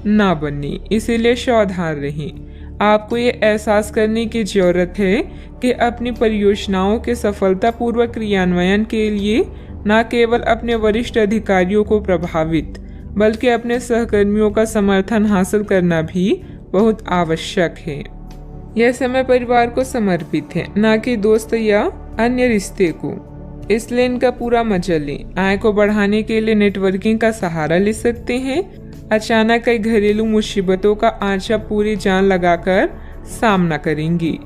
ना बने, इसीलिए सावधान रहें। आपको ये एहसास करने की जरूरत है कि अपनी परियोजनाओं के सफलतापूर्वक क्रियान्वयन के लिए न केवल अपने वरिष्ठ अधिकारियों को प्रभावित बल्कि अपने सहकर्मियों का समर्थन हासिल करना भी बहुत आवश्यक है। यह समय परिवार को समर्पित है, न कि दोस्त या अन्य रिश्ते को, इसलिए इनका पूरा मजा लें। आय को बढ़ाने के लिए नेटवर्किंग का सहारा ले सकते हैं। अचानक कई घरेलू मुसीबतों का आज आप पूरी जान लगाकर सामना करेंगे।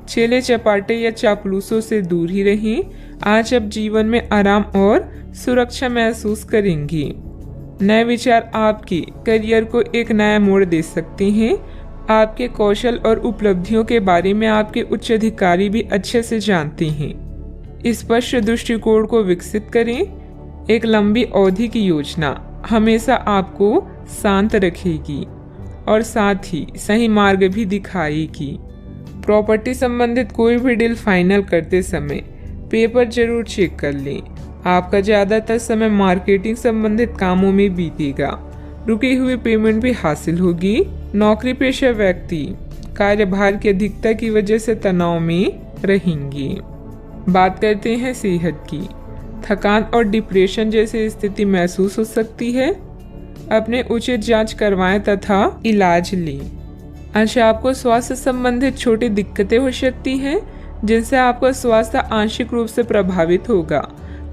चेले चपाटे या चापलूसों से दूर ही रहें। आज आप जीवन में आराम और सुरक्षा महसूस करेंगे। नए विचार आपके करियर को एक नया मोड़ दे सकते हैं। आपके कौशल और उपलब्धियों के बारे में आपके उच्च अधिकारी भी अच्छे से जानते हैं। स्पष्ट दृष्टिकोण को विकसित करें। एक लंबी अवधि की योजना हमेशा आपको शांत रखेगी और साथ ही सही मार्ग भी दिखाएगी। प्रॉपर्टी संबंधित कोई भी डील फाइनल करते समय पेपर जरूर चेक कर लें। आपका ज़्यादातर समय मार्केटिंग संबंधित कामों में बीतेगा। रुकी हुई पेमेंट भी हासिल होगी। नौकरी पेशा व्यक्ति कार्यभार की अधिकता की वजह से तनाव में रहेंगे। बात करते हैं सेहत की। थकान और डिप्रेशन जैसी स्थिति महसूस हो सकती है। अपने उचित जांच करवाएं तथा इलाज लें। अच्छा, आपको स्वास्थ्य संबंधित छोटी दिक्कतें हो सकती हैं जिनसे आपका स्वास्थ्य आंशिक रूप से प्रभावित होगा,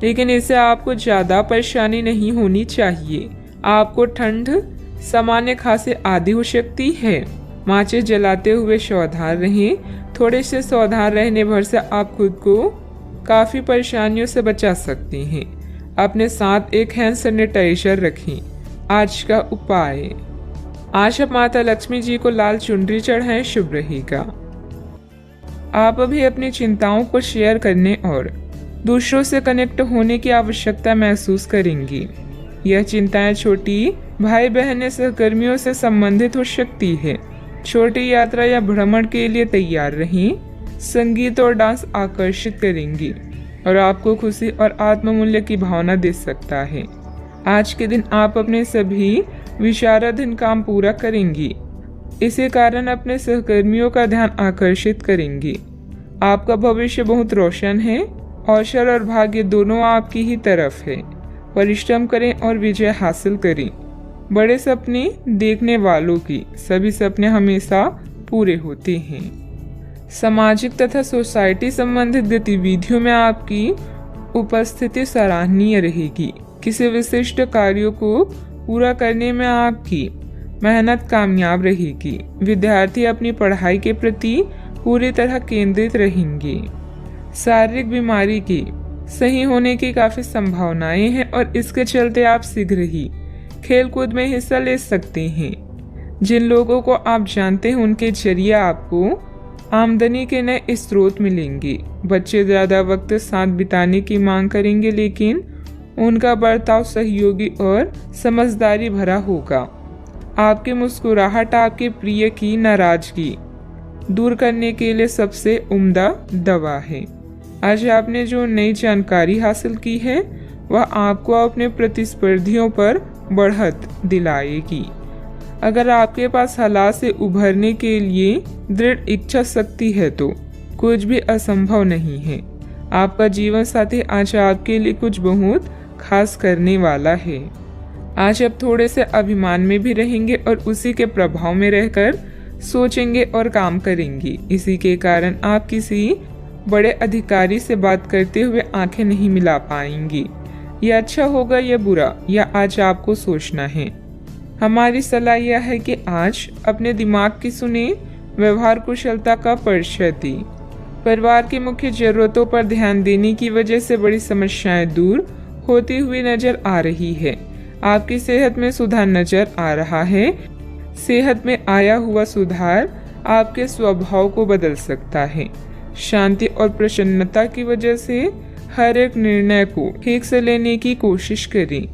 लेकिन इससे आपको ज़्यादा परेशानी नहीं होनी चाहिए। आपको ठंड, सामान्य खांसी आदि हो सकती है। माचिस जलाते हुए सावधान रहें। थोड़े से सावधान रहने भर से आप खुद को काफ़ी परेशानियों से बचा सकते हैं। अपने साथ एक हैंड सैनिटाइजर रखें। आज का उपाय, आज आप माता लक्ष्मी जी को लाल चुनरी चढ़ाएं, शुभ रहेगा। आप अभी अपनी चिंताओं को शेयर करने और दूसरों से कनेक्ट होने की आवश्यकता महसूस करेंगी। यह चिंताएं छोटी भाई बहन या सहकर्मियों से संबंधित हो सकती है। छोटी यात्रा या भ्रमण के लिए तैयार रहें। संगीत और डांस आकर्षित करेंगी और आपको खुशी और आत्ममूल्य की भावना दे सकता है। आज के दिन आप अपने सभी विचाराधीन काम पूरा करेंगी। इसी कारण अपने सहकर्मियों का ध्यान आकर्षित करेंगी। आपका भविष्य बहुत रोशन है। अवसर और भाग्य दोनों आपकी ही तरफ है। परिश्रम करें और विजय हासिल करें। बड़े सपने देखने वालों की सभी सपने हमेशा पूरे होते हैं। सामाजिक तथा सोसाइटी संबंधित गतिविधियों में आपकी उपस्थिति सराहनीय रहेगी। किसी विशिष्ट कार्यों को पूरा करने में आपकी मेहनत कामयाब रहेगी। विद्यार्थी अपनी पढ़ाई के प्रति पूरी तरह केंद्रित रहेंगे। शारीरिक बीमारी की सही होने की काफी संभावनाएं हैं और इसके चलते आप शीघ्र ही खेलकूद में हिस्सा ले सकते हैं। जिन लोगों को आप जानते हैं उनके जरिए आपको आमदनी के नए स्रोत मिलेंगे। बच्चे ज्यादा वक्त साथ बिताने की मांग करेंगे, लेकिन उनका बर्ताव सहयोगी और समझदारी भरा होगा। आपकी मुस्कुराहट आपके प्रिय की नाराजगी दूर करने के लिए सबसे उम्दा दवा है। आज आपने जो नई जानकारी हासिल की है वह आपको अपने प्रतिस्पर्धियों पर बढ़त दिलाएगी। अगर आपके पास हालात से उभरने के लिए दृढ़ इच्छा शक्ति है तो कुछ भी असंभव नहीं है। आपका जीवन साथी आज आपके लिए कुछ बहुत खास करने वाला है। आज आप थोड़े से अभिमान में भी रहेंगे और उसी के प्रभाव में रहकर सोचेंगे और काम करेंगे। इसी के कारण आप किसी बड़े अधिकारी से बात करते हुए आंखें नहीं मिला पाएंगी। यह अच्छा होगा या बुरा, यह आज आपको सोचना है। हमारी सलाह यह है कि आज अपने दिमाग की सुने, व्यवहार कुशलता का परिचय दें। परिवार की मुख्य जरूरतों पर ध्यान देने की वजह से बड़ी समस्याएं दूर होती हुई नजर आ रही है। आपकी सेहत में सुधार नजर आ रहा है। सेहत में आया हुआ सुधार आपके स्वभाव को बदल सकता है। शांति और प्रसन्नता की वजह से हर एक निर्णय को ठीक से लेने की कोशिश करें।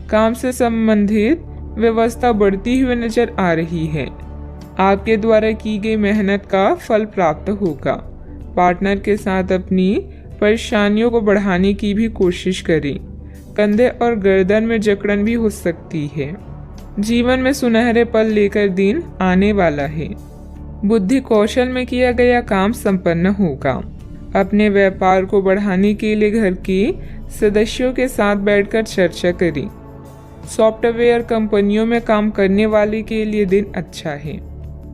काम से संबंधित व्यवस्था बढ़ती हुई नजर आ रही है। आपके द्वारा की गई मेहनत का फल प्राप्त होगा। पार्टनर के साथ अपनी परेशानियों को बढ़ाने की भी कोशिश करें। कंधे और गर्दन में जकड़न भी हो सकती है। जीवन में सुनहरे पल लेकर दिन आने वाला है। बुद्धि कौशल में किया गया काम संपन्न होगा। अपने व्यापार को बढ़ाने के लिए घर के सदस्यों के साथ बैठकर चर्चा करें। सॉफ्टवेयर कंपनियों में काम करने वाले के लिए दिन अच्छा है।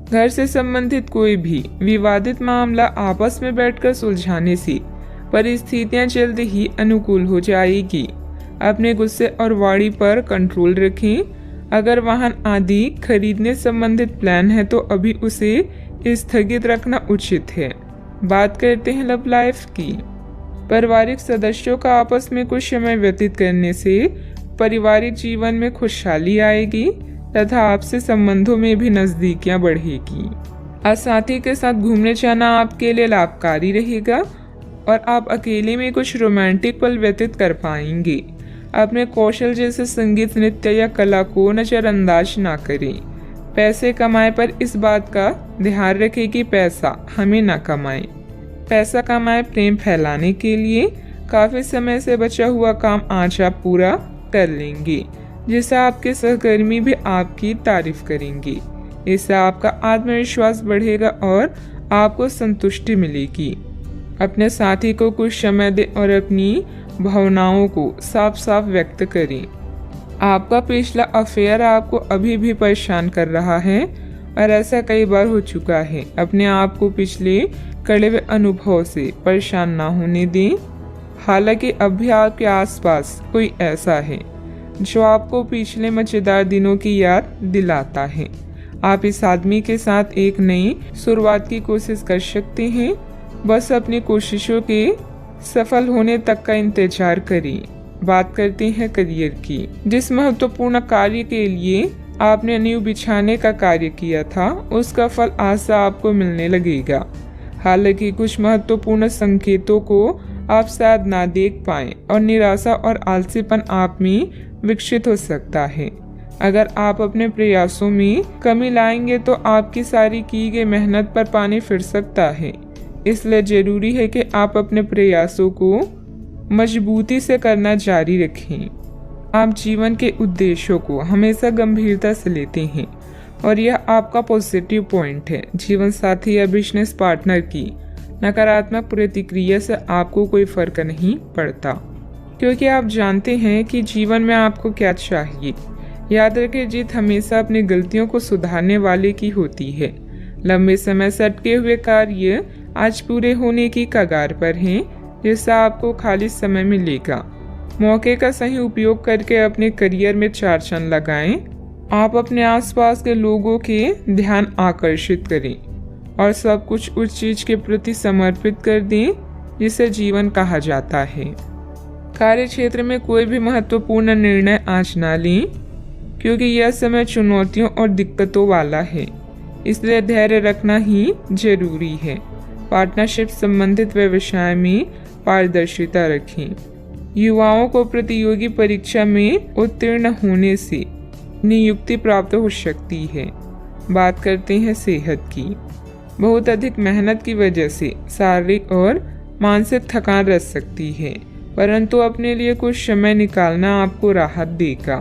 घर से संबंधित कोई भी विवादित मामला आपस में बैठकर सुलझाने से परिस्थितियां जल्द ही अनुकूल हो जाएगी। अपने गुस्से और वाणी पर कंट्रोल रखें। अगर वाहन आदि खरीदने संबंधित प्लान है तो अभी उसे स्थगित रखना उचित है। बात करते हैं लव लाइफ की। पारिवारिक सदस्यों का आपस में कुछ समय व्यतीत करने से पारिवारिक जीवन में खुशहाली आएगी तथा आपसे संबंधों में भी नजदीकियां बढ़ेगी। आज साथी के साथ घूमने जाना आपके लिए लाभकारी रहेगा और आप अकेले में कुछ रोमांटिक पल व्यतीत कर पाएंगे। अपने कौशल जैसे संगीत, नृत्य या कला को नजरअंदाज ना करें। पैसे कमाए पर इस बात का ध्यान रखें कि पैसा हमें ना कमाए। पैसा कमाए प्रेम फैलाने के लिए काफी समय से बचा हुआ काम आज आप पूरा कर लेंगे, जिससे आपके सहकर्मी भी आपकी तारीफ करेंगे। इससे आपका आत्मविश्वास बढ़ेगा और आपको संतुष्टि मिलेगी। अपने साथी को कुछ समय दें और अपनी भावनाओं को साफ साफ व्यक्त करें। आपका पिछला अफेयर आपको अभी भी परेशान कर रहा है और ऐसा कई बार हो चुका है। अपने आप को पिछले कड़े हुए अनुभव से परेशान ना होने दें। हालांकि अब भी आपके आसपास कोई ऐसा है जो आपको पिछले मजेदार दिनों की याद दिलाता है। आप इस आदमी के साथ एक नई शुरुआत की कोशिश कर सकते हैं। बस अपनी कोशिशों के सफल होने तक का इंतजार करें। बात करते हैं करियर की। जिस महत्वपूर्ण कार्य के लिए आपने नींव बिछाने का कार्य किया था, उसका फल आज से आपको मिलने लगेगा। हालांकि कुछ महत्वपूर्ण संकेतों को आप शायद ना देख पाएं और निराशा और आलसीपन आप में विकसित हो सकता है। अगर आप अपने प्रयासों में कमी लाएंगे तो आपकी सारी की गई मेहनत पर पानी फिर सकता है। इसलिए जरूरी है कि आप अपने प्रयासों को मजबूती से करना जारी रखें। आप जीवन के उद्देश्यों को हमेशा गंभीरता से लेते हैं और यह आपका पॉजिटिव पॉइंट है। जीवन साथी या बिजनेस पार्टनर की नकारात्मक प्रतिक्रिया से आपको कोई फर्क नहीं पड़ता, क्योंकि आप जानते हैं कि जीवन में आपको क्या चाहिए। याद रखें, जीत हमेशा अपनी गलतियों को सुधारने वाले की होती है। लंबे समय से अटके हुए कार्य आज पूरे होने की कगार पर हैं, जिससे आपको खाली समय मिलेगा। मौके का सही उपयोग करके अपने करियर में 4 चांद लगाएं। आप अपने आसपास के लोगों के ध्यान आकर्षित करें और सब कुछ उस चीज के प्रति समर्पित कर दें जिसे जीवन कहा जाता है। कार्य क्षेत्र में कोई भी महत्वपूर्ण निर्णय आज ना लें, क्योंकि यह समय चुनौतियों और दिक्कतों वाला है, इसलिए धैर्य रखना ही जरूरी है। पार्टनरशिप संबंधित व्यवसाय में पारदर्शिता रखें। युवाओं को प्रतियोगी परीक्षा में उत्तीर्ण होने से नियुक्ति प्राप्त हो सकती है। बात करते हैं सेहत की। बहुत अधिक मेहनत की वजह से शारीरिक और मानसिक थकान रह सकती है, परंतु अपने लिए कुछ समय निकालना आपको राहत देगा।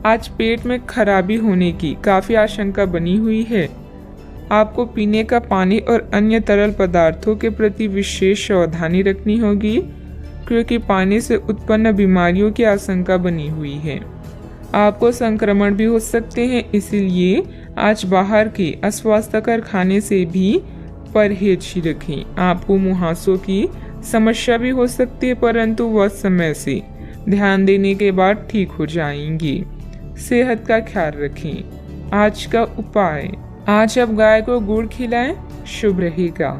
आज पेट में खराबी होने की काफी आशंका बनी हुई है। आपको पीने का पानी और अन्य तरल पदार्थों के प्रति विशेष सावधानी रखनी होगी, क्योंकि पानी से उत्पन्न बीमारियों की आशंका बनी हुई है। आपको संक्रमण भी हो सकते हैं, इसीलिए आज बाहर के अस्वास्थ्यकर खाने से भी परहेज रखें। आपको मुहासों की समस्या भी हो सकती है, परंतु वह समय से ध्यान देने के बाद ठीक हो जाएंगी। सेहत का ख्याल रखें। आज का उपाय, आज आप गाय को गुड़ खिलाएं, शुभ रहेगा।